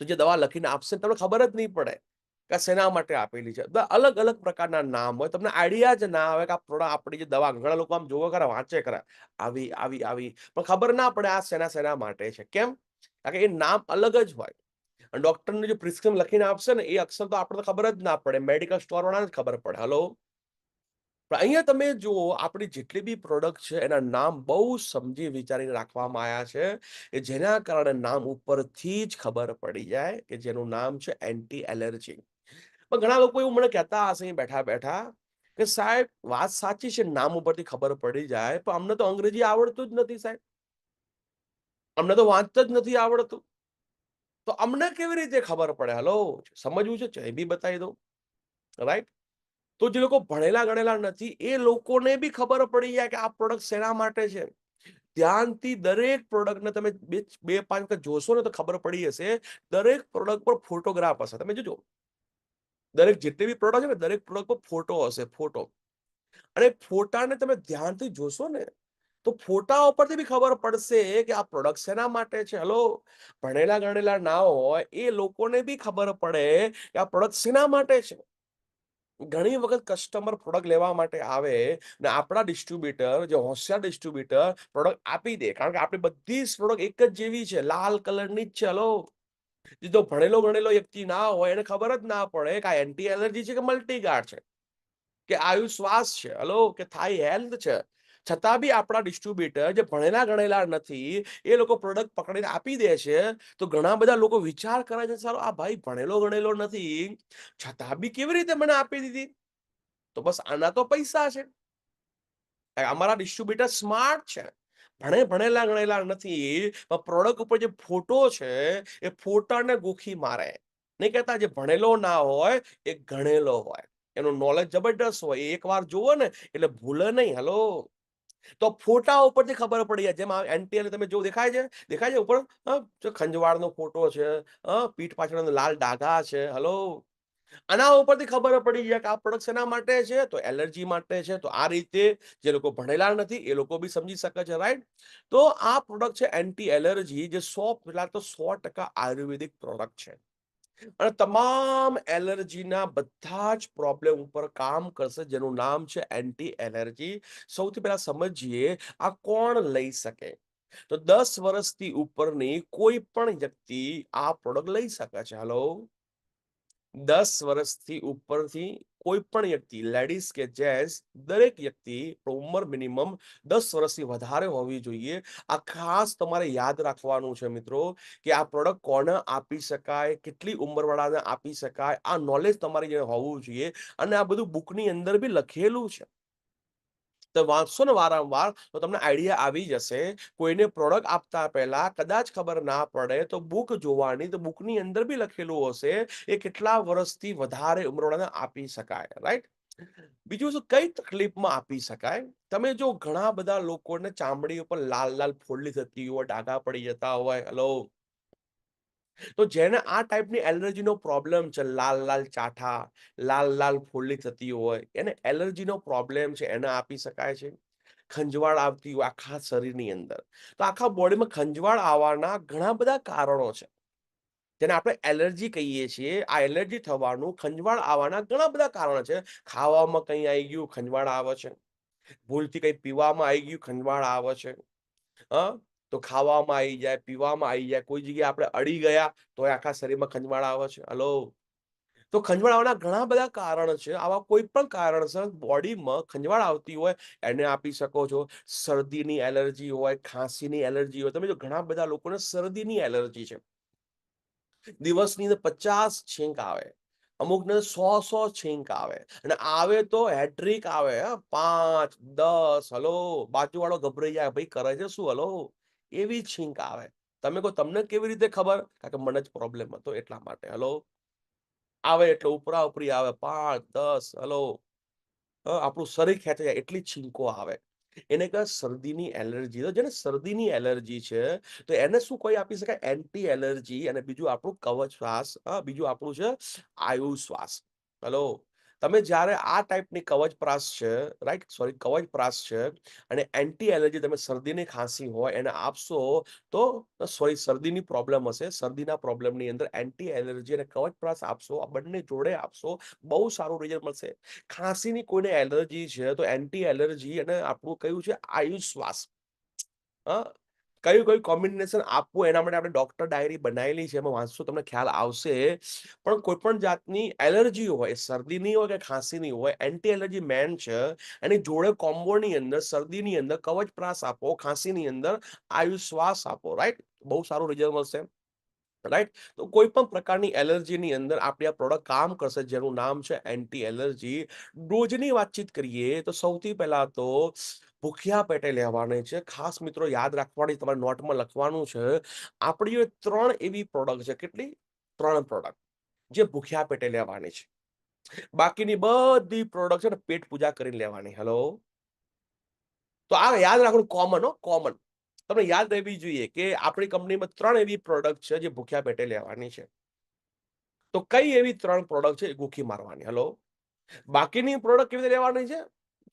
તો જે દવા લખીને આપશે તમને ખબર જ નહીં પડે કે આ શેના માટે આપેલી છે. અલગ અલગ પ્રકારના નામ હોય, તમને આઈડિયા જ ના આવે કે આ પ્રોડક્ટ, આપણી જે દવા, ઘણા લોકો આમ જોવો ખરા, વાંચે ખરા, આવી આવી આવી, પણ ખબર ના પડે આ શેના શેના માટે છે. કેમ? કારણ કે એ નામ અલગ જ હોય. અને ડોક્ટરનું જે પ્રિસ્ક્રિપ્શન લખીને આપશે ને એ અક્ષર તો આપણને ખબર જ ના પડે, મેડિકલ સ્ટોર વાળાને જ ખબર પડે. હલો, પણ અહીંયા તમે જુઓ આપણી જેટલી બી પ્રોડક્ટ છે એના નામ બહુ સમજી વિચારીને રાખવામાં આવ્યા છે કે જેના કારણે નામ ઉપરથી જ ખબર પડી જાય કે જેનું નામ છે એન્ટી એલર્જી. પણ ઘણા લોકો એવું મને કહેતા હશે અહીં બેઠા બેઠા કે સાહેબ વાત સાચી છે, નામ ઉપરથી ખબર પડી જાય, પણ અમને તો અંગ્રેજી આવડતું જ નથી સાહેબ, અમને તો વાંચતા જ નથી આવડતું, તો અમને કેવી રીતે ખબર પડે? હલો, સમજવું છે એ બી બતાવી દઉં, રાઈટ? તો જે લોકો ભણેલા ગણેલા નથી એ લોકોને બી ખબર પડી જાય કે આ પ્રોડક્ટ શેના માટે છે. ધ્યાનથી દરેક પ્રોડક્ટને તમે બે પાંચ વખત જોશો ને તો ખબર પડી હશે. દરેક પ્રોડક્ટ પર ફોટોગ્રાફ હશે, તમે જોજો. દરેક જેટલી બી પ્રોડક્ટ છે ને દરેક પ્રોડક્ટ પર ફોટો હશે, ફોટો. અને ફોટાને તમે ધ્યાનથી જોશો ને તો ફોટા ઉપરથી બી ખબર પડશે કે આ પ્રોડક્ટ શેના માટે છે. હલો, ભણેલા ગણેલા ના હોય એ લોકોને બી ખબર પડે કે આ પ્રોડક્ટ શેના માટે છે. ઘણી વખત કસ્ટમર પ્રોડક્ટ લેવા માટે આવે ને આપણા ડિસ્ટ્રીબ્યુટર જે હોશિયાર ડિસ્ટ્રીબ્યુટર પ્રોડક્ટ આપી દે, કારણ કે આપણી બધી જ પ્રોડક્ટ એક જ જેવી છે, લાલ કલરની જ છે. હલો, જે તો ભણેલો ગણેલો વ્યક્તિ ના હોય એને ખબર જ ના પડે કે આ એન્ટી એલર્જી છે કે મલ્ટીગાર્ડ છે કે આયુશ્વાસ છે, હલો, કે થાઈ હેલ્થ છે. છતાં બી આપણા ડિસ્ટ્રીબ્યુટર જે ભણેલા ગણેલા નથી એ લોકો પ્રોડક્ટ પકડીને આપી દે છે. તો ઘણા બધા લોકો વિચાર કરે છે સારું આ ભાઈ ભણેલો ગણેલો નથી છતાં બી કેવી રીતે મને આપી દીધી? તો બસ આના તો પૈસા છે. અમારા ડિસ્ટ્રીબ્યુટર સ્માર્ટ છે, ભણેલા ગણેલા નથી, પણ પ્રોડક્ટ ઉપર જે ફોટો છે એ ફોટાને ગોખી મારે. નહીં કહેતા જે ભણેલો ના હોય એ ગણેલો હોય, એનું નોલેજ જબરદસ્ત હોય, એ એકવાર જુઓ ને એટલે ભૂલે નહીં. હલો, તો ફોટા ઉપરથી ખબર પડી જાય. જેમ એનટીએલ તમે જો દેખાય છે, દેખાય છે ઉપર ખંજવાળનો ફોટો છે, પીઠ પાછળ લાલ ડાઘા છે. હલો, આના ઉપરથી ખબર પડી જાય કે આ પ્રોડક્ટ શેના માટે છે, તો એલર્જી માટે છે. તો આ રીતે જે લોકો ભણેલા નથી એ લોકો બી સમજી શકે છે, રાઈટ? તો આ પ્રોડક્ટ છે એન્ટી એલર્જી, જે 100% આયુર્વેદિક પ્રોડક્ટ છે અને તમામ એલર્જીના બધા જ પ્રોબ્લેમ ઉપર કામ કરશે, જેનું નામ છે એન્ટી એલર્જી. સૌથી પહેલા સમજીએ આ કોણ લઈ શકે. તો 10 વર્ષથી ઉપરની કોઈ પણ વ્યક્તિ આ પ્રોડક્ટ લઈ શકે છે. હલો, 10 વર્ષથી ઉપરથી કોઈ પણ વ્યક્તિ, લેડીઝ કે જેન્ટ્સ, દરેક વ્યક્તિ ઉંમર મિનિમમ 10 વર્ષથી વધારે હોવી જોઈએ. આ ખાસ તમારે યાદ રાખવાનું છે મિત્રો કે આ પ્રોડક્ટ કોને આપી શકાય, કેટલી ઉંમરવાળાને આપી શકાય, આ નોલેજ તમારી જોડે હોવું જોઈએ. અને આ બધું બુકની અંદર બી લખેલું છે. તો વાંચશો ને વારંવાર તો તમને આઈડિયા આવી જશે. કોઈને પ્રોડક્ટ આપતા પહેલા કદાચ ખબર ના પડે તો બુક જોવાની, તો બુકની અંદર બી લખેલું હશે એ કેટલા વર્ષથી વધારે ઉંમરવાળાને આપી શકાય, રાઈટ? બીજું શું, કઈ તકલીફમાં આપી શકાય? તમે જો ઘણા બધા લોકોને ચામડી ઉપર લાલ લાલ ફોડલી થતી હોય, ડાઘા પડી જતા હોય, હલો, તો જેને આ ટાઈપની એલર્જીનો પ્રોબ્લેમ છે, લાલ લાલ ચાઠા, લાલ લાલ ફોડલી થતી હોય, એને એલર્જીનો પ્રોબ્લેમ છે, એને આપી શકાય છે. ખંજવાળ આવતી હોય આખા શરીરની અંદર, તો આખા બોડીમાં ખંજવાળ આવવાના ઘણા બધા કારણો છે, જેને આપણે એલર્જી કહીએ છીએ. આ એલર્જી થવાનું, ખંજવાળ આવવાના ઘણા બધા કારણો છે. ખાવામાં કંઈ આવી ગયું, ખંજવાળ આવે છે. ભૂલથી કંઈ પીવામાં આવી ગયું, ખંજવાળ આવે છે. તો ખાવામાં આવી જાય, પીવામાં આવી જાય, કોઈ જગ્યાએ આપણે અડી ગયા તોય આખા શરીરમાં ખંજવાળ આવે છે. હલો, તો ખંજવાળ આવવાના ઘણા બધા કારણ છે. આવા કોઈ પણ કારણસર બોડીમાં ખંજવાળ આવતી હોય એને આપી શકો છો. શરદીની એલર્જી હોય, ખાંસીની એલર્જી હોય, તમે જો ઘણા બધા લોકોને શરદીની એલર્જી છે, દિવસની અંદર 50 છીંક આવે, અમુકને 100 છીંક આવે, અને આવે તો હેટ્રિક આવે, 5 10. હલો, બાજુવાળો ગભરાઈ જાય, ભાઈ કરે છે શું? હલો, એવી છીંક આવે. તમે કહો તમને કેવી રીતે ખબર? કારણ કે મને જ પ્રોબ્લેમ હતો એટલા માટે. હલો, આવે એટલે ઉપરા ઉપરી આવે, 5 10. હલો, આપણું શરીર ખેંચાઈ જાય એટલી છીંકો આવે. એને કહેવાય શરદીની એલર્જી. તો જેને શરદીની એલર્જી છે તો એને શું કોઈ આપી શકાય? Anti allergy. અને બીજું આપણું કવચ શ્વાસ, બીજું આપણું છે આયુ શ્વાસ. હલો, તમે જ્યારે આ ટાઈપની કવચપ્રાસ છે, રાઈટ, સોરી, કવચપ્રાસ છે અને એન્ટી એલર્જી તમે શરદીની ખાંસી હોય એને આપશો તો, સોરી, શરદીની પ્રોબ્લેમ હશે, શરદીના પ્રોબ્લેમની અંદર એન્ટી એલર્જી અને કવચપ્રાસ આપશો, આ બંને જોડે આપશો, બહુ સારું રિઝલ્ટ મળશે. ખાંસીની કોઈને એલર્જી છે તો એન્ટી એલર્જી અને આપણું કયું છે આયુશ્વાસ, કયું કયું કોમ્બિનેશન આપવું એના માટે આપણે ડોક્ટર ડાયરી બનાવેલી છે, એમાં વાંચશો તમને ખ્યાલ આવશે. પણ કોઈ પણ જાતની એલર્જી હોય, શરદીની હોય કે ખાંસીની હોય, એન્ટી એલર્જી મેન છે. એની જોડે કોમ્બોની અંદર શરદીની અંદર કવચપ્રાશ આપો, ખાંસીની અંદર આયુશ્વાસ આપો, રાઈટ? બહુ સારું રિઝલ્ટ મળશે. રાઈટ? તો કોઈ પણ પ્રકારની એલર્જીની અંદર આપણી આ પ્રોડક્ટ કામ કરશે, જેનું નામ છે એન્ટી એલર્જી. ડોઝની વાતચીત કરીએ તો સૌથી પહેલા તો ભૂખ્યા પેટે લેવાની છે. ખાસ મિત્રો યાદ રાખવાની, તમારે નોટમાં લખવાનું છે. આપણી 3 એવી પ્રોડક્ટ છે. કેટલી? 3 પ્રોડક્ટ જે ભૂખ્યા પેટે લેવાની છે. બાકીની બધી પ્રોડક્ટ છે ને પેટ પૂજા કરીને લેવાની. હેલો? તો આ યાદ રાખવાનું, કોમન હો, કોમન. તમને યાદ રહેવી જોઈએ કે આપણી કંપનીમાં 3 એવી પ્રોડક્ટ છે જે ભૂખ્યા પેટે લેવાની છે. તો કઈ એવી 3 પ્રોડક્ટ છે એ ગોખી મારવાની. હેલો? બાકીની પ્રોડક્ટ કેવી રીતે લેવાની છે?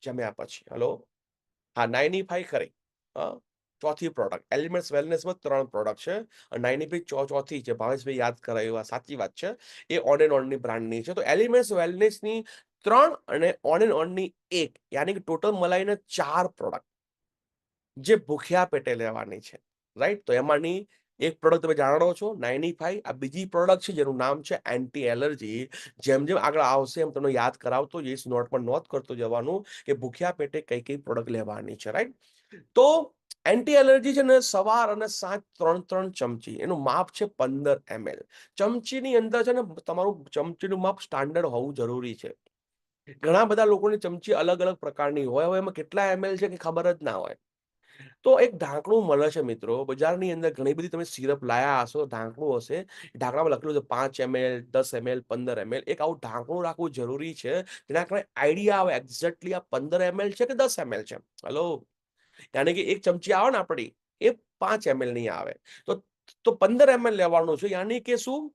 જમ્યા પછી. હેલો? હા, 95 ખરી. હા, ચોથી પ્રોડક્ટ એલિમેન્ટ્સ વેલનેસમાં 3 પ્રોડક્ટ છે. 95 ચોથી છે. ભાવેશભાઈ યાદ કરાયું, આ સાચી વાત છે. એ ઓન એન્ડ ઓનની બ્રાન્ડની છે. તો એલિમેન્ટ્સ વેલનેસની 3 અને ઓન એન્ડ ઓનની 1, યાની કે ટોટલ મળીને 4 પ્રોડક્ટ જે ભૂખ્યા પેટે લેવાની છે. રાઈટ? તો એમાંની એક પ્રોડક્ટ તમે જાણો છો 95. આ બીજી પ્રોડક્ટ છે જેનું નામ છે એન્ટી એલર્જી. જેમ જેમ આગળ આવશે એમ તમને યાદ કરાવતો જઈશ, નોટમાં નોંધ કરતો જવાનું કે ભૂખ્યા પેટે કઈ કઈ પ્રોડક્ટ લેવાની છે. રાઈટ? તો એન્ટી એલર્જી છે ને સવાર અને સાંજ 3 ચમચી, એનું માપ છે 15 ml. ચમચીની અંદર છે ને તમારું ચમચીનું માપ સ્ટાન્ડર્ડ હોવું જરૂરી છે. ઘણા બધા લોકોની ચમચી અલગ અલગ પ્રકારની હોય. હવે એમાં કેટલા ml છે કે ખબર જ ના હોય. તો એક ઢાંકણું મળે છે મિત્રો. બજારની અંદર ઘણી બધી તમે સિરપ લાયા હશો, ઢાંકણું હશે. ઢાંકણામાં લખેલું છે 5 ml, 10 ml, 15 ml. એક આવું ઢાંકણું રાખવું જરૂરી છે. જેના કારણે આઈડિયા આવે એક્ઝેક્ટલી આ 15 ml છે કે 10 ml છે. હેલો? યાની કે એક ચમચી આવે ને આપણી, એ 5 ml ની આવે. તો 15 ml લેવાનું છે. યાની કે શું?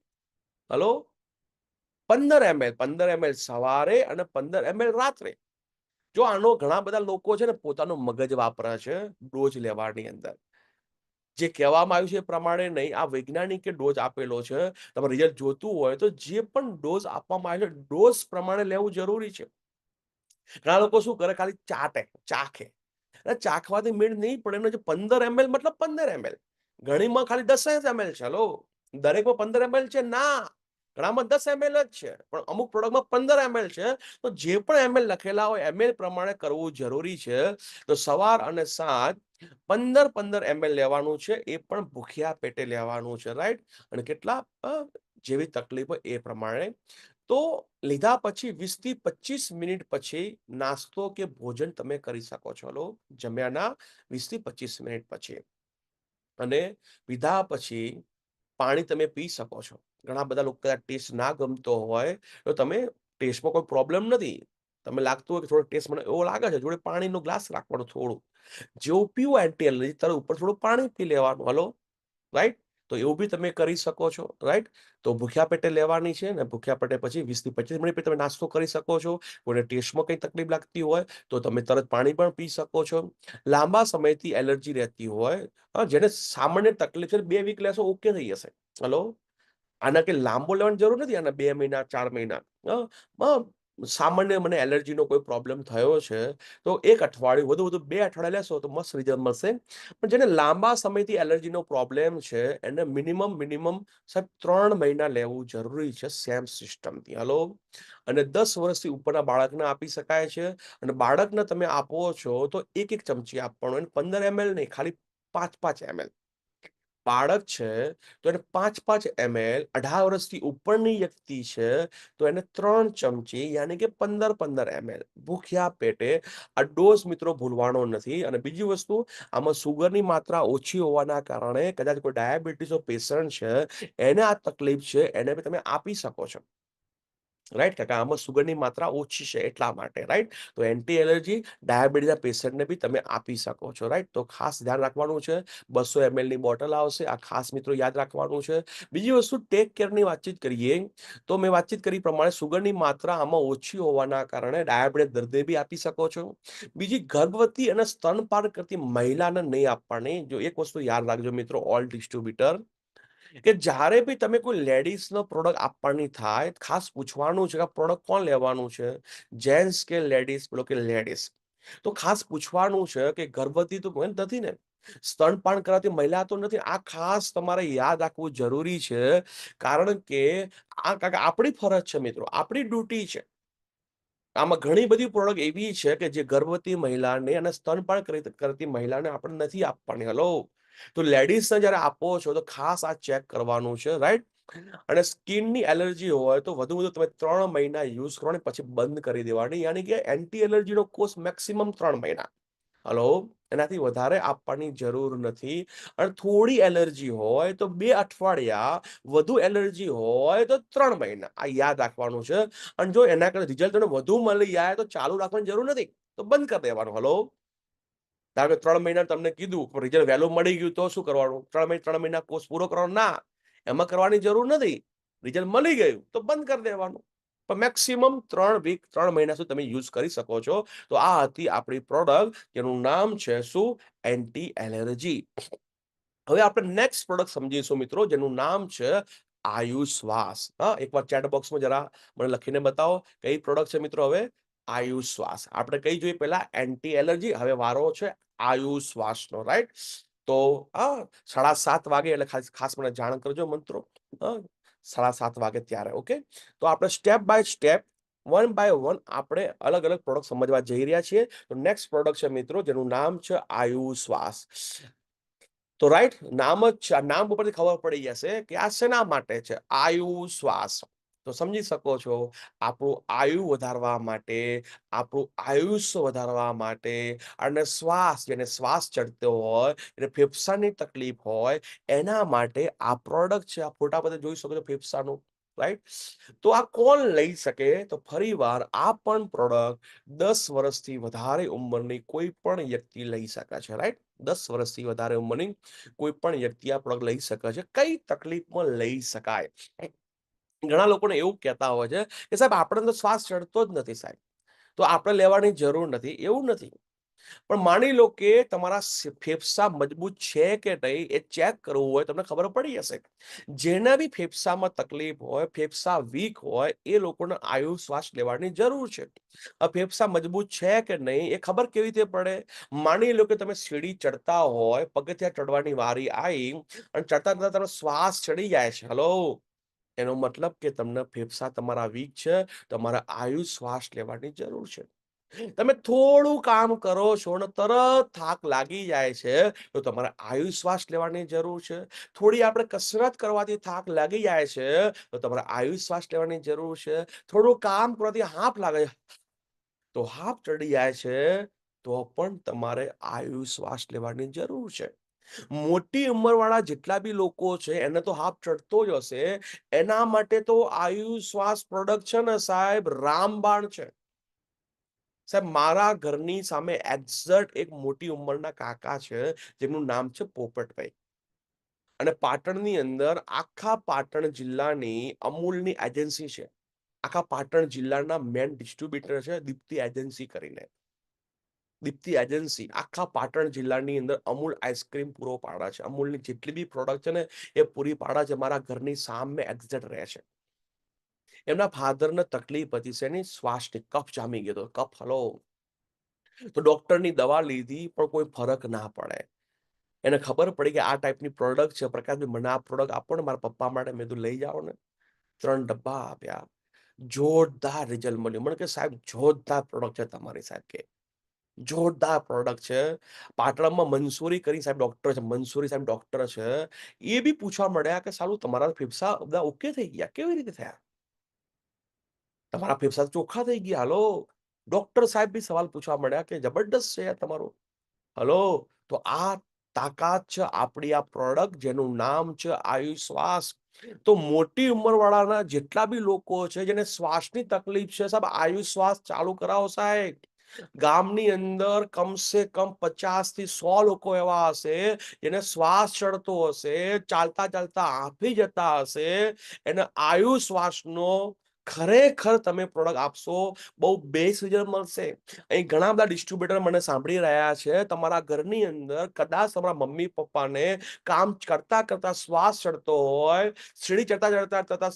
હેલો? 15 ml. 15 ml સવારે અને 15 ml રાત્રે. જો આનો ઘણા બધા લોકો છે ને પોતાનું મગજ વાપરે છે ડોઝ લેવાની અંદર. જે કહેવામાં આવ્યું છે એ પ્રમાણે નહીં, આ વૈજ્ઞાનિકે ડોઝ આપેલો છે. તમારે રિઝલ્ટ જોતું હોય તો જે પણ ડોઝ આપવામાં આવ્યો છે, ડોઝ પ્રમાણે લેવું જરૂરી છે. ઘણા લોકો શું કરે, ખાલી ચાટે, ચાખે. ચાખવાથી મેળ નહીં પડે. એનો જે 15 ml મતલબ 15 ml. ઘણીમાં ખાલી 10 જ ml છે. હેલો? દરેકમાં 15 ml છે? ના. ઘણામાં 10 ml જ છે. પણ અમુક પ્રોડક્ટમાં 15 ml છે. તો જે પણ ml લખેલા હોય ml પ્રમાણે કરવું જરૂરી છે. તો સવાર અને સાંજ 15 ml લેવાનું છે. એ પણ ભૂખ્યા પેટે લેવાનું છે. રાઈટ? અને કેટલા જેવી તકલીફ હોય એ પ્રમાણે. તો લીધા પછી 20 થી 25 મિનિટ પછી નાસ્તો કે ભોજન તમે કરી શકો છો. લો, જમ્યાના 20 થી 25 મિનિટ પછી. અને પીધા પછી પાણી તમે પી શકો છો. ઘણા બધા લોકો ટેસ્ટ ના ગમતો હોય તો તમે, ટેસ્ટમાં કોઈ પ્રોબ્લેમ નથી. તમે લાગતું હોય કે થોડો ટેસ્ટ મને એવો લાગે છે, જોડે પાણીનો ગ્લાસ રાખવાનો થોડું. જેવું પીવું એન્ટી એલર્જી, તારે ઉપર થોડું પાણી પી લેવાનું. હલો? રાઈટ? તો એવું બી તમે કરી શકો છો. રાઈટ? તો ભૂખ્યા પેટે લેવાની છે ને ભૂખ્યા પેટે પછી 20 થી 25 મિનિટ પછી તમે નાસ્તો કરી શકો છો. કોઈને ટેસ્ટમાં કઈ તકલીફ લાગતી હોય તો તમે તરત પાણી પણ પી શકો છો. લાંબા સમયથી એલર્જી રહેતી હોય, જેને સામાન્ય તકલીફ છે, 2 વીક લેશો ઓકે થઈ જશે. હલો? આના કે લાંબો લેવાની જરૂર નથી. આના 2 મહિના, 4 મહિના. સામાન્ય મને એલર્જીનો કોઈ પ્રોબ્લેમ થયો છે તો 1 અઠવાડિયું, વધુ વધુ 2 અઠવાડિયા લેશો તો મસ્ત રિઝલ્ટ મળશે. પણ જેને લાંબા સમયથી એલર્જીનો પ્રોબ્લેમ છે એને મિનિમમ સાહેબ 3 મહિના લેવું જરૂરી છે સેમ સિસ્ટમથી. હલો? અને 10 વર્ષથી ઉપરના બાળકને આપી શકાય છે. અને બાળકને તમે આપો છો તો 1 ચમચી આપવાનો. એને 15 ml નહીં, ખાલી 5 ml. બાળક છે તો એને 5 ml. 18 વર્ષથી ઉપરની વ્યક્તિ છે તો એને 3 ચમચી, યાની કે 15 ml ભૂખ્યા પેટે. આ ડોઝ મિત્રો ભૂલવાનો નથી. અને બીજી વસ્તુ, આમાં સુગરની માત્રા ઓછી હોવાના કારણે કદાચ કોઈ ડાયાબિટીસનો પેશન્ટ છે, એને આ તકલીફ છે, એને બી તમે આપી શકો છો. રાઈટ? કારણ કે આમાં સુગરની માત્રા ઓછી છે એટલા માટે. રાઈટ? તો એન્ટી એલર્જી ડાયાબિટીસના પેશન્ટને બી તમે આપી શકો છો. રાઈટ? તો ખાસ ધ્યાન રાખવાનું છે. 200 ml ની બોટલ આવશે. આ ખાસ મિત્રો યાદ રાખવાનું છે. બીજી વસ્તુ, ટેક કેરની વાતચીત કરીએ તો મેં વાતચીત કરી પ્રમાણે સુગરની માત્રા આમાં ઓછી હોવાના કારણે ડાયાબિટીસ દર્દીને બી આપી શકો છો. બીજી, ગર્ભવતી અને સ્તનપાન કરતી મહિલાને નહીં આપવાની. જો એક વસ્તુ યાદ રાખજો મિત્રો, ઓલ ડિસ્ટ્રીબ્યુટર, કે જ્યારે બી તમે કોઈ લેડીઝનો પ્રોડક્ટ આપવાની થાય, ખાસ પૂછવાનું છે કે આ પ્રોડક્ટ કોણ લેવાનું છે, જેન્ટ્સ કે લેડીઝ? બોલો કે લેડીઝ. તો ખાસ પૂછવાનું છે કે ગર્ભવતી તો નથી ને? સ્તનપાન કરાવતી મહિલા તો નથી. આ ખાસ તમારે યાદ રાખવું જરૂરી છે. કારણ કે આપણી ફરજ છે મિત્રો, આપણી ડ્યુટી છે. આમાં ઘણી બધી પ્રોડક્ટ એવી છે કે જે ગર્ભવતી મહિલાને અને સ્તનપાન કરતી મહિલાને આપણે નથી આપવાની. હેલો. તો લેડીઝને જયારે આપો છો તો ખાસ આ ચેક કરવાનું છે, રાઈટ? અને સ્કિનની એલર્જી હોય તો વધુ તમે 3 મહિના યુઝ કરો ને પછી બંધ કરી દેવાની. યાની કે એન્ટી એલર્જીનો કોર્સ મેક્સિમમ 3 મહિના. હલો. એનાથી વધારે આપવાની જરૂર નથી. અને થોડી એલર્જી હોય તો 2 અઠવાડિયા, વધુ એલર્જી હોય તો 3 મહિના. આ યાદ રાખવાનું છે. અને જો એના કરતા રિઝલ્ટ તમને વધુ મળી જાય તો ચાલુ રાખવાની જરૂર નથી. તો બંધ કરી દેવાનું. હલો. ધારો કે 3 મહિના તમને કીધું, પણ રિઝલ્ટ વહેલું મળી ગયું તો શું કરવાનું? 3 મહિના કોર્સ પૂરો કરવાનો? ના. એમાં કરવાની જરૂર નથી. રિઝલ્ટ મળી ગયું તો બંધ કરી દેવાનું. પણ મેક્સિમમ 3 વીક, 3 મહિના સુધી તમે યુઝ કરી શકો છો. તો આ હતી આપણી પ્રોડક્ટ, જેનું નામ છે શું? Anti allergy. હવે આપણે નેક્સ્ટ પ્રોડક્ટ સમજીશું મિત્રો, જેનું નામ છે આયુશ્વાસ. હા, એકવાર ચેટ બોક્સમાં જરા મને લખીને બતાવો કઈ પ્રોડક્ટ છે મિત્રો. હવે આયુશ્વાસ આપણે કઈ જોઈએ? પહેલા એન્ટી એલર્જી, હવે વારો છે આયુશ્વાસનો, રાઈટ? તો 7:30 વાગે એટલે ખાસ મને જાણ કરજો મિત્રો. 7:30 વાગે ત્યારે. ઓકે. તો આપણે step by step, one by one આપણે અલગ અલગ પ્રોડક્ટ સમજવા જઈ રહ્યા છીએ. તો નેક્સ્ટ પ્રોડક્ટ છે મિત્રો, જેનું નામ છે આયુશ્વાસ. તો રાઈટ, નામ જ છે. નામ ઉપરથી ખબર પડી જશે કે આ શેના માટે છે. આયુશ્વાસ. તો સમજી શકો છો, આપણું આયુ વધારવા માટે, આપણું આયુષ્ય વધારવા માટે, અને શ્વાસ, જેને શ્વાસ ચડતો હોય, એને ફેફસાની તકલીફ હોય, એના માટે આ પ્રોડક્ટ છે. આ ફોટા પર જોઈ શકો છો ફેફસાનું, રાઈટ? તો આ કોણ લઈ શકે? તો ફરીવાર આ પણ પ્રોડક્ટ 10 વર્ષથી વધારે ઉંમરની કોઈ પણ વ્યક્તિ લઈ શકે છે, રાઈટ? 10 વર્ષથી વધારે ઉંમરની કોઈ પણ વ્યક્તિ આ પ્રોડક્ટ લઈ શકે છે. કઈ તકલીફમાં લઈ શકાય? ઘણા લોકોને એવું કહેતા હોય છે કે સાહેબ આપણે તો શ્વાસ ચડતો જ નથી સાહેબ, તો આપણે લેવાની જરૂર નથી. એવું નથી. પણ માની લો કે તમારા ફેફસા મજબૂત છે કે નહીં એ ચેક કરવું હોય, તમને ખબર પડી જશે. જેના બી ફેફસામાં તકલીફ હોય, ફેફસા વીક હોય, એ લોકોને આયુ શ્વાસ લેવાની જરૂર છે. ફેફસા મજબૂત છે કે નહીં એ ખબર કેવી રીતે પડે? માની લો કે તમે સીડી ચડતા હોય, પગથિયાં ચડવાની વારી આવી, અને ચડતા ચડતા તમારો શ્વાસ ચડી જાય છે. હલો. એનો મતલબ કે તમને ફેફસા તમારા વીક છે, તમારે આયુ શ્વાસ લેવાની જરૂર છે. તમે થોડું કામ કરો છો ને તરત થાક લાગી જાય છે, તો તમારે આયુ શ્વાસ લેવાની જરૂર છે. થોડી આપણે કસરત કરવાથી થાક લાગી જાય છે, તો તમારે આયુ શ્વાસ લેવાની જરૂર છે. થોડું કામ કરવાથી હાંફ લાગે છે, તો હાંફ ચડી જાય છે, તો પણ તમારે આયુ શ્વાસ લેવાની જરૂર છે. મોટી ઉંમરવાળા જેટલા બી લોકો છે એને તો હાંફ ચડતો જ હશે. એના માટે તો આયુ શ્વાસ પ્રોડક્ટ છે ને સાહેબ, રામબાણ છે. સાહેબ, મારા ઘરની સામે એક્ઝેક્ટ એક મોટી ઉંમરના કાકા છે, જેમનું નામ છે પોપટભાઈ. અને પાટણની અંદર આખા પાટણ જિલ્લાની અમૂલની એજન્સી છે. આખા પાટણ જિલ્લાના મેન ડિસ્ટ્રીબ્યુટર છે દીપ્તિ એજન્સી કરીને. દીપ્તિ એજન્સી આખા પાટણ જિલ્લાની અંદર અમૂલ આઈસ્ક્રીમ પૂરો પાડે છે. અમૂલની જેટલી બી પ્રોડક્ટ છે ને એ પૂરી પાડે છે. મારા ઘરની સામે એક્ઝેક્ટ રહે છે. એમના ફાધરને તકલીફ હતી શેની? શ્વાસની. કફ જામી ગયો હતો. કફ. હલો. તો ડોક્ટરની દવા લીધી પણ કોઈ ફરક ના પડે. એને ખબર પડી કે આ ટાઈપની પ્રોડક્ટ છે. પ્રકાશભાઈ મને આ પ્રોડક્ટ આપો ને મારા પપ્પા માટે. મેં કીધું લઈ જાઓ ને. 3 ડબ્બા આપ્યા. જોરદાર રિઝલ્ટ મળ્યું. મને કે સાહેબ જોરદાર પ્રોડક્ટ છે તમારી, સાહેબ કે જોરદાર પ્રોડક્ટ છે. પાટણમાં મંસૂરી કરી સાહેબ ડોક્ટર છે. મંસૂરી સાહેબ ડોક્ટર છે. એ બી પૂછવા મળ્યા કે સાલું તમારા ફેફસા બધા ઓકે થઈ ગયા? કેવી રીતે થયા? તમારા ફેફસા ચોખ્ખા થઈ ગયા. હલો. ડોક્ટર સાહેબ બી સવાલ પૂછવા મળ્યા કે જબરદસ્ત છે તમારું. હલો. તો આ તાકાત છે આપણી આ પ્રોડક્ટ, જેનું નામ છે આયુશ્વાસ. તો મોટી ઉંમર વાળાના જેટલા બી લોકો છે જેને શ્વાસની તકલીફ છે, સાહેબ આયુશ્વાસ ચાલુ કરાવો સાહેબ. ગામની અંદર કમસે કમ 50 થી 100 લોકો એવા હશે જેને શ્વાસ ચડતો હશે, ચાલતા ચાલતા હાંફી જતા હશે. એને આયુશ્વાસનો ખરેખર તમે પ્રોડક્ટ આપશો, બહુ બેસ્ટ રિઝલ્ટ મળશે. અહીં ઘણા બધા ડિસ્ટ્રીબ્યુટર મને સાંભળી રહ્યા છે. તમારા ઘરની અંદર કદાચ તમારા મમ્મી-પપ્પાને કામ કરતા શ્વાસ ચડતો હોય, સીડી ચડતા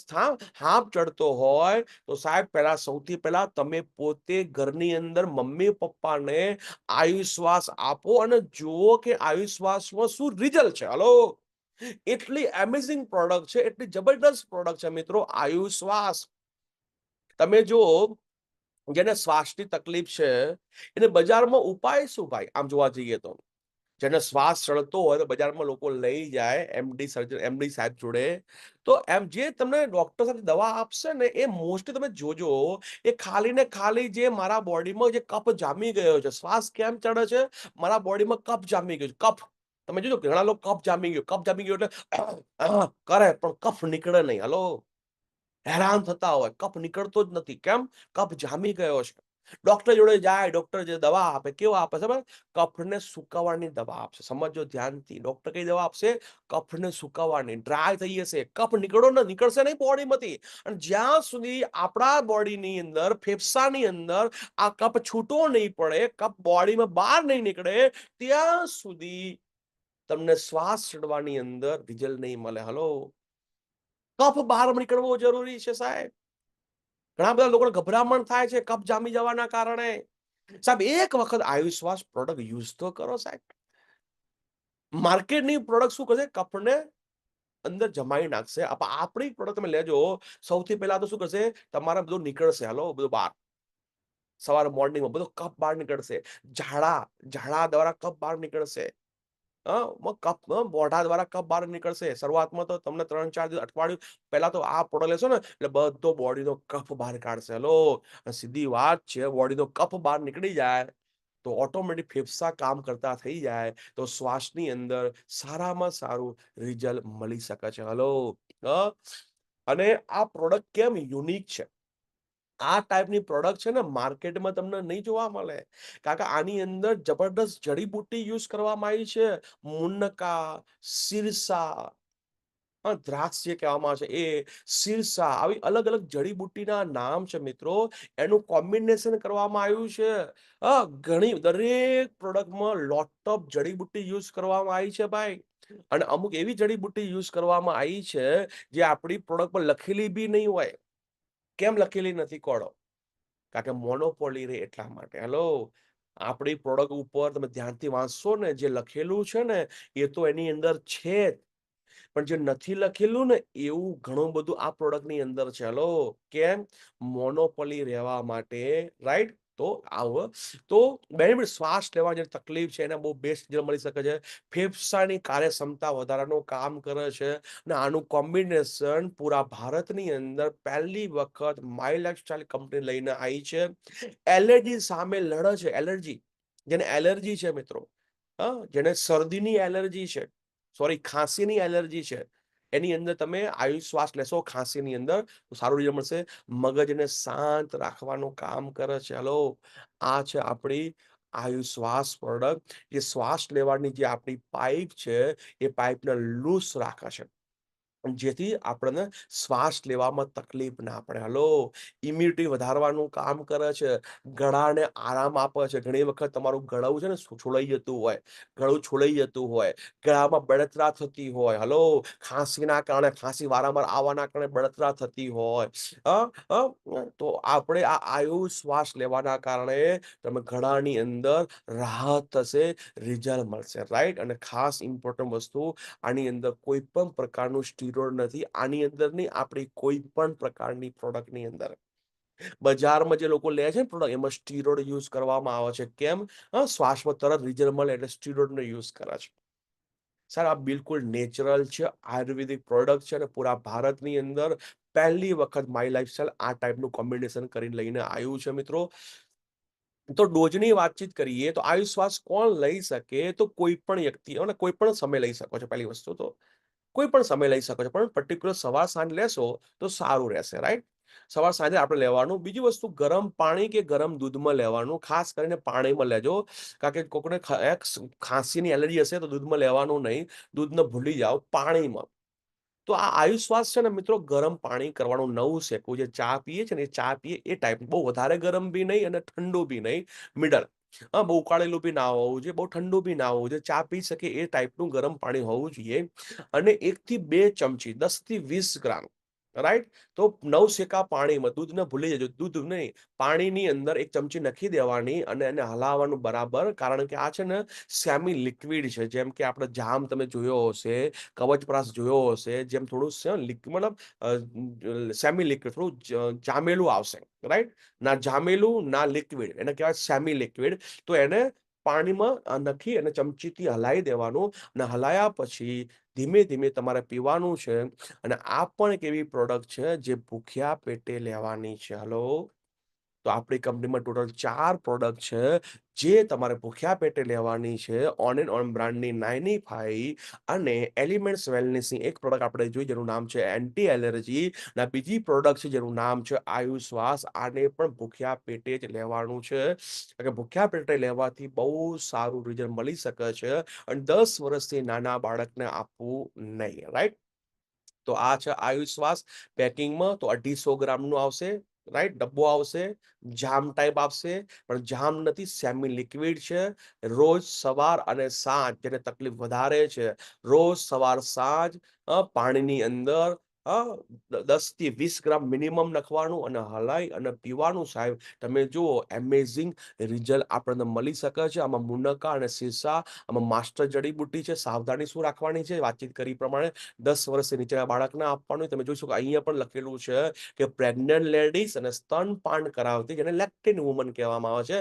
હાંફ ચડતો હોય, તો સાહેબ સૌથી પહેલા તમે પોતે ઘરની અંદર મમ્મી-પપ્પાને આયુશ્વાસ આપો અને જુઓ કે આયુશ્વાસમાં શું રિઝલ્ટ છે. હલો! એટલી એમેઝિંગ પ્રોડક્ટ છે, એટલી જબરદસ્ત પ્રોડક્ટ છે મિત્રો આયુશ્વાસ. તમે જુઓ, જેને શ્વાસની તકલીફ છે, એને બજારમાં ઉપાય શું ભાઈ? આમ જોવા જઈએ તો. જેને શ્વાસ ચડતો હોય તો બજારમાં લોકો લઈ જાય એમડી સર્જન, એમડી સાહેબ જોડે. તો એમ જે તમને ડોક્ટર સાથે દવા આપશે ને, એ મોસ્ટલી તમે જોજો, એ ખાલી ને ખાલી જે મારા બોડીમાં જે કફ જામી ગયો છે, શ્વાસ કેમ ચડે છે? મારા બોડીમાં કફ જામી ગયો છે, કફ. તમે જોજો ઘણા લોકો કફ જામી ગયો એટલે કરે પણ કફ નીકળે નહીં. હલો! હેરાન થતા હોય, કફ નીકળતો જ નથી. કેમ? કફ જામી ગયો છે. ડોક્ટર જોડે જાય, ડોક્ટર જે દવા આપે, કેવા આપે ખબર? કફને સુકાવવાની દવા આપશે. સમજજો ધ્યાનથી. ડોક્ટર કઈ દવા આપશે? કફને સુકાવવાની. ડ્રાય થઈ જશે, કફ નીકળશે નહીં બોડીમાંથી. અને જ્યાં સુધી આપણા બોડીની અંદર, ફેફસાની અંદર આ કફ છૂટો નહીં પડે, કફ બોડીમાં બહાર નહીં નીકળે, ત્યાં સુધી તમને શ્વાસ ચડવાની અંદર રિઝલ્ટ નહીં મળે. હલો! કફ બહાર નીકળવો જરૂરી છે સાહેબ. ઘણા બધા લોકોને ગભરામણ થાય છે કફ જામી જવાના કારણે. સાહેબ એક વખત આયુશ્વાસ પ્રોડક્ટ યુઝ તો કરો સાહેબ. માર્કેટની પ્રોડક્ટ શું કરશે? કફને અંદર જમાઈ નાખશે. આપણી પ્રોડક્ટ તમે લેજો, સૌથી પહેલા તો શું કરશે? તમારા બધું નીકળશે. હાલો, બધું બહાર. સવારે મોર્નિંગમાં બધો કફ બહાર નીકળશે. ઝાડા દ્વારા કફ બહાર નીકળશે. મોઢા દ્વારા કફ બહાર નીકળશે. શરૂઆતમાં તો તમને 3-4 દિવસ, અઠવાડિયું પહેલા તો આ પ્રોડક્ટ લેશો ને એટલે બધો બોડીનો કફ બહાર કાઢશે. હલો! સીધી વાત છે, બોડીનો કફ બહાર નીકળી જાય તો ઓટોમેટિક ફેફસા કામ કરતા થઈ જાય તો શ્વાસની અંદર સારામાં સારું રિઝલ્ટ મળી શકે છે. હલો! અ અને આ પ્રોડક્ટ કેમ યુનિક છે? આ ટાઈપની પ્રોડક્ટ છે ને માર્કેટમાં તમને નહીં જોવા મળે. કારણ કે આની અંદર જબરદસ્ત જડીબુટ્ટી યુઝ કરવામાં આવી છે. મુનક્કા, સિરસા, દ્રાક્ષ જે કહેવામાં આવે છે એ, સિરસા, આવી અલગ-અલગ જડીબુટ્ટીના નામ છે મિત્રો. એનું કોમ્બિનેશન કરવામાં આવ્યું છે. દરેક પ્રોડક્ટમાં લોટ ઓફ જડીબુટ્ટી યુઝ કરવામાં આવી છે ભાઈ. અને અમુક એવી જડીબુટ્ટી યુઝ કરવામાં આવી છે જે આપણી પ્રોડક્ટ પર લખેલી બી નહીં હોય. કેમ લખેલી નથી કોડો? કારણ કે મોનોપોલી રહે એટલા માટે. હેલો! આપણી પ્રોડક્ટ ઉપર તમે ધ્યાનથી વાંચશો ને, જે લખેલું છે ને એ તો એની અંદર છે જ. પણ જે નથી લખેલું ને એવું ઘણું બધું આ પ્રોડક્ટની અંદર છે. હેલો! કેમ? મોનોપોલી રહેવા માટે, રાઈટ? તો આવો તો બેનિફિટ, શ્વાસ લેવાની જે તકલીફ છે એને બહુ બેસ્ટ રિઝલ્ટ મળી શકે છે. ફેફસાની કાર્યક્ષમતા વધારાનું કામ કરે છે. અને આનું કોમ્બિનેશન પૂરા ભારતની અંદર પહેલી વખત માય લાઈફસ્ટાઈલ કંપની લઈને આવી છે. એલર્જી સામે લડે છે. એલર્જી, જેને એલર્જી છે મિત્રો, જેને શરદીની એલર્જી છે, સોરી ખાંસીની એલર્જી છે, એની અંદર તમે આયુશ્વાસ લેશો ખાંસીની અંદર તો સારું રિઝલ્ટ મળશે. મગજને શાંત રાખવાનું કામ કરે છે. હલો! આ છે આપણી આયુશ્વાસ પ્રોડક્ટ, જે શ્વાસ લેવાની જે આપણી પાઇપ છે એ પાઇપને લૂસ રાખે છે. જેથી આપણને શ્વાસ લેવામાં તકલીફ ના પડે. હલો! ઇમ્યુનિટી વધારવાનું કામ કરે છે. ગળાને આરામ આપે છે. ઘણી વખત તમારું ગળું છે ને છોલાઈ જતું હોય, ગળું છોલાઈ જતું હોય, ગળામાં બળતરા થતી હોય. હલો! ખાંસીના કારણે, ખાંસી વારંવાર આવવાના કારણે બળતરા થતી હોય. તો આપણે આ શ્વાસ લેવાના કારણે તમે ગળાની અંદર રાહત થશે, રિઝલ્ટ મળશે. રાઈટ? અને ખાસ ઇમ્પોર્ટન્ટ વસ્તુ, આની અંદર કોઈ પણ પ્રકારનું સ્ટીરોઇડ નથી. આની અંદરની આપણી કોઈ પણ પ્રકારની પ્રોડક્ટની અંદર, બજારમાં જે લોકો લે છે ને પ્રોડક્ટ, એમાં સ્ટીરોઇડ યુઝ કરવામાં આવે છે. કેમ? શ્વાસમાં તરત રિઝલ્ટ મળે એટલે સ્ટીરોઇડનો યુઝ કરે છે. સર આ બિલકુલ નેચરલ છે, આયુર્વેદિક પ્રોડક્ટ છે અને પૂરા ભારતની અંદર પહેલી વખત માય લાઈફસ્ટાઈલ આ ટાઈપનું કોમ્બિનેશન કરીને લઈને આવ્યું છે મિત્રો. તો ડોઝની વાતચીત કરીએ તો આયુશ્વાસ કોણ લઈ શકે? તો કોઈ પણ વ્યક્તિ અને કોઈ પણ સમય લઈ શકો છો. પહેલી વસ્તુ તો કોઈ પણ સમય લઈ શકો છો, પણ પર્ટિક્યુલર સવાર સાંજ લેશો તો સારું રહેશે. રાઈટ? સવાર સાંજે આપણે લેવાનું. બીજી વસ્તુ, ગરમ પાણી કે ગરમ દૂધમાં લેવાનું. ખાસ કરીને પાણીમાં લેજો. કારણ કે કોકને ખાંસીની એલર્જી હશે તો દૂધમાં લેવાનું નહીં. દૂધને ભૂલી જાઓ, પાણીમાં. તો આ આયુશ્વાસ છે ને મિત્રો, ગરમ પાણી કરવાનું નવું શીખવું. જે ચા પીએ છે ને, એ ચા પીએ એ ટાઈપ, બહુ વધારે ગરમ બી નહીં અને ઠંડુ બી નહીં, મિડલ. બહુ ઉકાળેલું બી ના હોવું જોઈએ, બહુ ઠંડુ બી ના હોવું જોઈએ, ચા પી શકે એ ટાઈપનું ગરમ પાણી હોવું જોઈએ. અને 1 થી 2 ચમચી, 10 થી 20 ગ્રામ, રાઈટ? તો નવશેકા પાણીમાં, દૂધને ભૂલી જજો, દૂધ નહીં, પાણીની અંદર 1 ચમચી નાખી દેવાની અને એને હલાવવાનું બરાબર. કારણ કે આ છે ને સેમી લિક્વિડ છે. જેમ કે આપણે જામ તમે જોયો હશે, કવચપ્રાશ જોયો હશે, જેમ થોડું મતલબ સેમી લિક્વિડ, થોડું જામેલું આવશે, રાઈટ? ના જામેલું ના લિક્વિડ, એને કહેવાય સેમી લિક્વિડ. તો એને પાણીમાં નાખી અને ચમચીથી હલાવી દેવાનું, અને હલાયા પછી ધીમે ધીમે તમારે પીવાનું છે. અને આ પણ એક એવી પ્રોડક્ટ છે જે ભૂખ્યા પેટે લેવાની છે. હલો. તો આપણી કંપનીમાં ટોટલ 4 પ્રોડક્ટ છે જે તમારે ભૂખ્યા પેટે લેવાની છે. ઓન એન્ડ ઓન બ્રાન્ડની નાઇનીફાઈ અને એલિમેન્ટ્સ વેલનેસની એક પ્રોડક્ટ આપણે જોઈ, જેનું નામ છે એન્ટી એલર્જી. અને બીજી પ્રોડક્ટ છે જેનું નામ છે આયુશ્વાસ. આને પણ ભૂખ્યા પેટે જ લેવાનું છે. કારણ કે ભૂખ્યા પેટે લેવાથી બહુ સારું રિઝલ્ટ મળી શકે છે. અને 10 વર્ષથી નાના બાળકને આપવું નહીં, રાઈટ? તો આ છે આયુશ્વાસ. પેકિંગમાં તો 250 ગ્રામનું આવશે, રાઈટ? ડબ્બો આવશે, જામ ટાઈપ આવશે, પણ જામ નથી, સેમી લિક્વિડ છે. રોજ સવાર અને સાંજ, જેને તકલીફ વધારે છે, રોજ સવાર સાંજ પાણીની અંદર 10 થી 20 ગ્રામ મિનિમમ નાખવાનું અને હલાઈ અને પીવાનું. સાહેબ, તમે જુઓ, એમેઝિંગ રિઝલ્ટ આપણને મળી શકે છે. આમાં મુનક્કા અને સીસા, આમાં માસ્ટર જડીબુટ્ટી છે. સાવધાની શું રાખવાની છે? વાતચીત કરી પ્રમાણે 10 વર્ષથી નીચેના બાળકને આપવાનું. તમે જોઈ શકો અહીંયા પણ લખેલું છે કે પ્રેગ્નન્ટ લેડીઝ અને સ્તનપાન કરાવતી, જેને લેક્ટિન વુમન કહેવામાં આવે છે,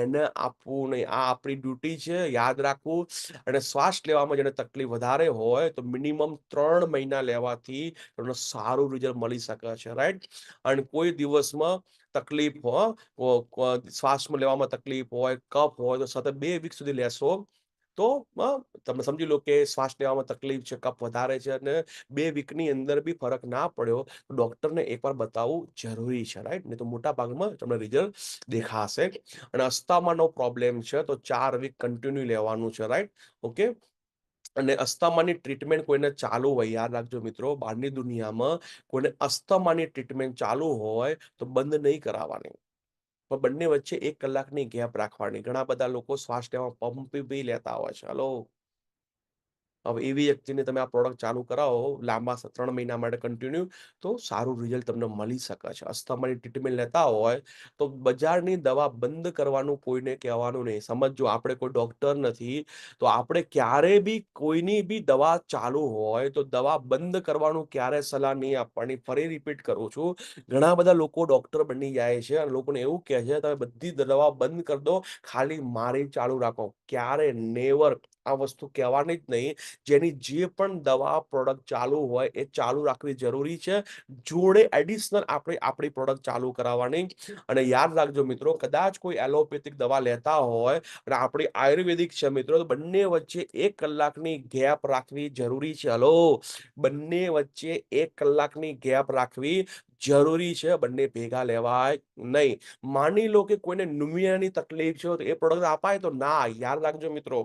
એને આપવું નહીં. આ આપણી ડ્યુટી છે, યાદ રાખવું. અને શ્વાસ લેવામાં જેને તકલીફ વધારે હોય તો મિનિમમ 3 મહિના લેવાથી તમને સારું રિઝલ્ટ મળી શકે છે, રાઈટ? અને કોઈ દિવસમાં તકલીફ હોય, શ્વાસમાં લેવામાં તકલીફ હોય, કફ હોય, તો સતત 2 વીક સુધી લેશો તો તમે સમજી લો કે શ્વાસ લેવામાં તકલીફ છે, કફ વધારે છે, અને 2 વીકની અંદર બી ફરક ના પડ્યો, તો ડોક્ટરને એકવાર બતાવવું જરૂરી છે, રાઈટ? નહીં તો મોટા ભાગમાં તમને રિઝલ્ટ દેખાશે. અને અસ્થામાનો પ્રોબ્લેમ છે તો 4 વીક કન્ટિન્યુ લેવાનું છે, રાઈટ? ઓકે. અને અસ્થમાની ટ્રીટમેન્ટ કોઈને ચાલુ હોય, યાદ રાખજો મિત્રો, બહારની દુનિયામાં કોઈને અસ્થમાની ટ્રીટમેન્ટ ચાલુ હોય તો બંધ નહીં કરાવવાની, પણ બંને વચ્ચે 1 કલાકની ગેપ રાખવાની. ઘણા બધા લોકો શ્વાસ લેવામાં પંપ બી લેતા હોય છે. હલો. હવે એવી વ્યક્તિને તમે આ પ્રોડક્ટ ચાલુ કરાવો લાંબા 3 મહિના માટે કન્ટિન્યુ, તો સારું રિઝલ્ટ તમને મળી શકે છે. અસ્થમાની ટ્રીટમેન્ટ લેતા હોય તો બજારની દવા બંધ કરવાનું કોઈને કહેવાનું નહીં. સમજો, આપણે કોઈ ડોક્ટર નથી, તો આપણે ક્યારે બી કોઈની બી દવા ચાલુ હોય તો દવા બંધ કરવાનું ક્યારે સલાહ નહીં આપવાની. ફરી રિપીટ કરું છું, ઘણા બધા લોકો ડોક્ટર બની જાય છે અને લોકોને એવું કહે છે તમે બધી દવા બંધ કરી દો, ખાલી મારી ચાલુ રાખો. ક્યારે, નેવર આ વસ્તુ કહેવાની જ નહીં. જેની જે પણ દવા પ્રોડક્ટ ચાલુ હોય એ ચાલુ રાખવી જરૂરી છે. જોડે એડિશનલ આપણે આપણી પ્રોડક્ટ ચાલુ કરાવવાની. અને યાદ રાખજો મિત્રો, કદાચ કોઈ એલોપેથિક દવા લેતા હોય અને આપણી આયુર્વેદિક છે મિત્રો, તો બંને વચ્ચે 1 કલાકની ગેપ રાખવી જરૂરી છે. હલો. બંને વચ્ચે 1 કલાકની ગેપ રાખવી જરૂરી છે. બંને ભેગા લેવાય નહીં. માની લો કે કોઈને ન્યુમિયાની તકલીફ છે તો એ પ્રોડક્ટ અપાય તો ના. યાદ રાખજો મિત્રો,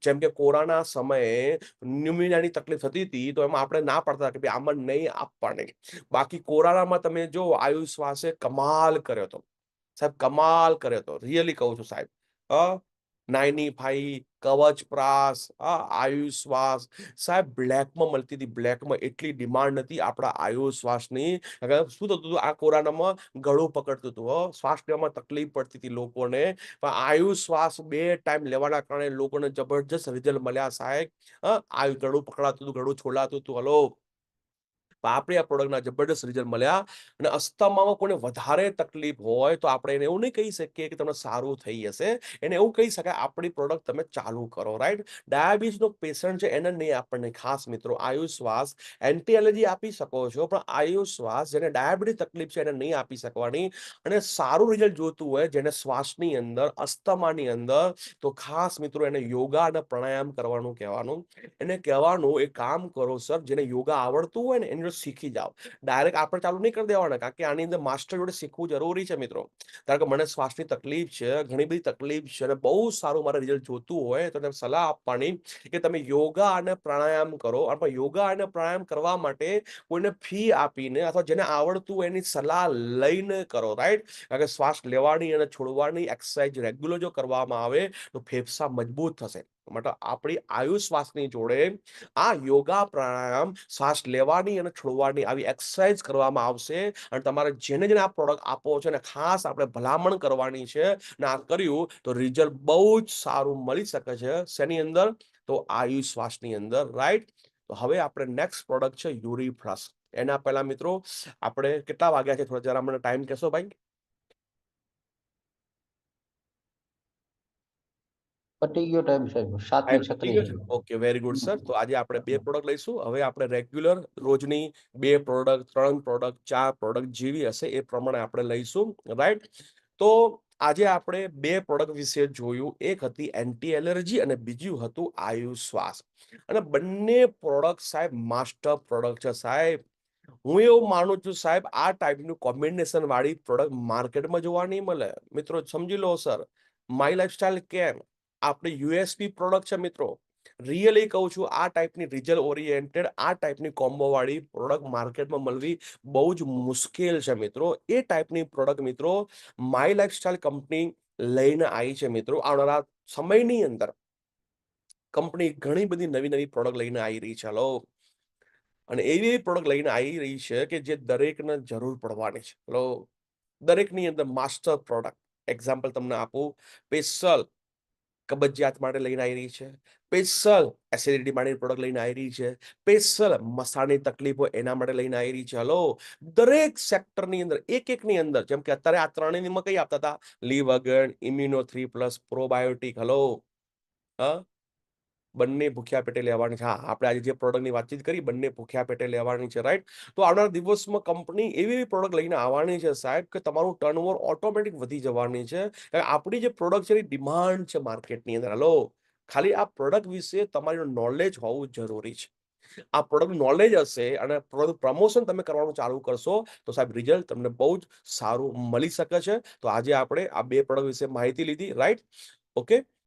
જેમ કે કોરોના સમયે ન્યુમિનિયાની તકલીફ થતી હતી તો એમાં આપણે ના પાડતા કે ભાઈ આમાં નહીં આપવાની. બાકી કોરોનામાં તમે જો આયુશ્વાસે કમાલ કર્યો હતો, સાહેબ, કમાલ કર્યો હતો. રિયલી કહું છું સાહેબ. નાઇનીફાઈ, કવચપ્રાશ, આયુશ્વાસ, સાહેબ બ્લેકમાં મળતી હતી. બ્લેકમાં એટલી ડિમાન્ડ હતી આપણા આયુશ્વાસની. શું થતું હતું આ કોરોનામાં? ગળું પકડતું હતું, શ્વાસ લેવામાં તકલીફ પડતી હતી લોકોને. પણ આયુશ્વાસ 2 ટાઈમ લેવાના કારણે લોકોને જબરજસ્ત રિઝલ્ટ મળ્યા સાહેબ. આ ગળું પકડાતું હતું, ગળું છોલાતું હતું. હલો. આપણે આ પ્રોડક્ટના જબરદસ્ત રિઝલ્ટ મળ્યા. અને અસ્થમામાં કોઈને વધારે તકલીફ હોય તો આપણે એને એવું નહીં કહી શકીએ કે તમને સારું થઈ જશે. એને એવું કહી શકાય આપણી પ્રોડક્ટ તમે ચાલુ કરો, રાઈટ? ડાયાબિટીસનો પેશન્ટ છે એને નહીં આપણને, ખાસ મિત્રો, આયુશ્વાસ. એન્ટી એલર્જી આપી શકો છો, પણ આયુશ્વાસ જેને ડાયાબિટીસ તકલીફ છે એને નહીં આપી શકવાની. અને સારું રિઝલ્ટ જોતું હોય જેને શ્વાસની અંદર, અસ્થમાની અંદર, તો ખાસ મિત્રો એને યોગા અને પ્રાણાયામ કરવાનું કહેવાનું. એને કહેવાનું એક કામ કરો સર, જેને યોગા આવડતું હોય ને એની જોડે શીખી જાઓ. ડાયરેક્ટ આપણે ચાલુ નહીં કરી દેવાના, કારણ કે આની અંદર માસ્ટર જોડે શીખવું જરૂરી છે મિત્રો. કારણ કે મને શ્વાસની તકલીફ છે, ઘણી બધી તકલીફ છે અને બહુ સારું મારે રિઝલ્ટ જોતું હોય તો સલાહ આપવાની કે તમે યોગા અને પ્રાણાયામ કરો. અથવા યોગા અને પ્રાણાયામ કરવા માટે કોઈને ફી આપીને અથવા જેને આવડતું હોય એની સલાહ લઈને કરો, રાઈટ? કારણ કે શ્વાસ લેવાની અને છોડવાની એક્સરસાઇઝ રેગ્યુલર જો કરવામાં આવે તો ફેફસા મજબૂત થશે. માટે આપણી આયુશ્વાસની જોડે આ યોગા પ્રાણાયામ, શ્વાસ લેવાની અને છોડવાની આવી એક્સરસાઇઝ કરવામાં આવશે. અને તમારે જેને જેને આ પ્રોડક્ટ આપવો છે ને ખાસ આપણે ભલામણ કરવાની છે ને આ કર્યું તો રિઝલ્ટ બહુ જ સારું મળી શકે છે. શેની અંદર? તો આયુશ્વાસની અંદર, રાઈટ? તો હવે આપણે નેક્સ્ટ પ્રોડક્ટ છે યુરી પ્લસ. એના પહેલા મિત્રો આપણે કેટલા વાગ્યા છે થોડા જરા મને ટાઈમ કહેશો ભાઈ? પતી ગયો ટાઈમ સાહેબ, 7 ને ટાઈમ પતી 36 ગયો છે? Okay, very good sir. તો આજે આપણે 2 પ્રોડક્ટ લઈશું. હવે આપણે રેગ્યુલર રોજની 2 પ્રોડક્ટ, 3 પ્રોડક્ટ, 4 પ્રોડક્ટ જેવી હશે એ પ્રમાણે આપણે લઈશું, રાઈટ? તો આજે આપણે 2 પ્રોડક્ટ વિશે જોયું. એક હતી એન્ટી એલર્જી અને બીજું હતું આયુશ્વાસ. અને બંને પ્રોડક્ટ સાહેબ માસ્ટર પ્રોડક્ટ છે સાહેબ. હું એવું માનું છું સાહેબ, આ ટાઈપનું કોમ્બિનેશન વાળી પ્રોડક્ટ માર્કેટમાં જોવા નહીં મળે. મિત્રો સમજી લો સર, માય લાઈફસ્ટાઈલ કેર આપણી યુએસપી પ્રોડક્ટ છે મિત્રો. રિયલી કહું છું, આ ટાઈપની રિઝલ્ટ ઓરિએન્ટેડ, આ ટાઈપની કોમ્બો વાળી પ્રોડક્ટ માર્કેટમાં મળવી બહુ જ મુશ્કેલ છે મિત્રો. એ ટાઈપની પ્રોડક્ટ મિત્રો માય લાઈફસ્ટાઈલ કંપની લઈને આવી છે મિત્રો. આવનારા સમયની અંદર કંપની ઘણી બધી નવી નવી પ્રોડક્ટ લઈને આવી રહી છે. હલો, અને એવી પ્રોડક્ટ લઈને આવી રહી છે કે જે દરેકને જરૂર પડવાની છે. હલો, દરેકની અંદર માસ્ટર પ્રોડક્ટ. એક્ઝામ્પલ તમને આપું, સ્પેશિયલ કબજિયાત માટે લઈને આવી રહી છે, સ્પેશિયલ એસિડિટી માટેની પ્રોડક્ટ લઈને આવી રહી છે, સ્પેશિયલ મસાની તકલીફ હોય એના માટે લઈને આવી રહી છે. હલો, દરેક સેક્ટરની અંદર એક એકની અંદર, જેમ કે અત્યારે આ ત્રણેયમાં કઈ આપતા હતા? લીવગન, ઇમ્યુનો 3+, પ્રોબાયોટિક. હલો, હા, બંને ભૂખ્યા પેટે લેવાની છે. હા, આપણે આજે જે પ્રોડક્ટની વાતચીત કરી બંને ભૂખ્યા પેટે લેવાની છે, રાઈટ? તો આવનારા દિવસમાં કંપની એવી એવી પ્રોડક્ટ લઈને આવવાની છે સાહેબ કે તમારું ટર્નઓવર ઓટોમેટિક વધી જવાની છે. આપણી જે પ્રોડક્ટ છે એની ડિમાન્ડ છે માર્કેટની અંદર. હલો, ખાલી આ પ્રોડક્ટ વિશે તમારું નોલેજ હોવું જરૂરી છે. આ પ્રોડક્ટ નોલેજ હશે અને પ્રોડક્ટ પ્રમોશન તમે કરવાનું ચાલુ કરશો તો સાહેબ રિઝલ્ટ તમને બહુ જ સારું મળી શકે છે. તો આજે આપણે આ 2 પ્રોડક્ટ વિશે માહિતી લીધી, રાઈટ? ઓકે,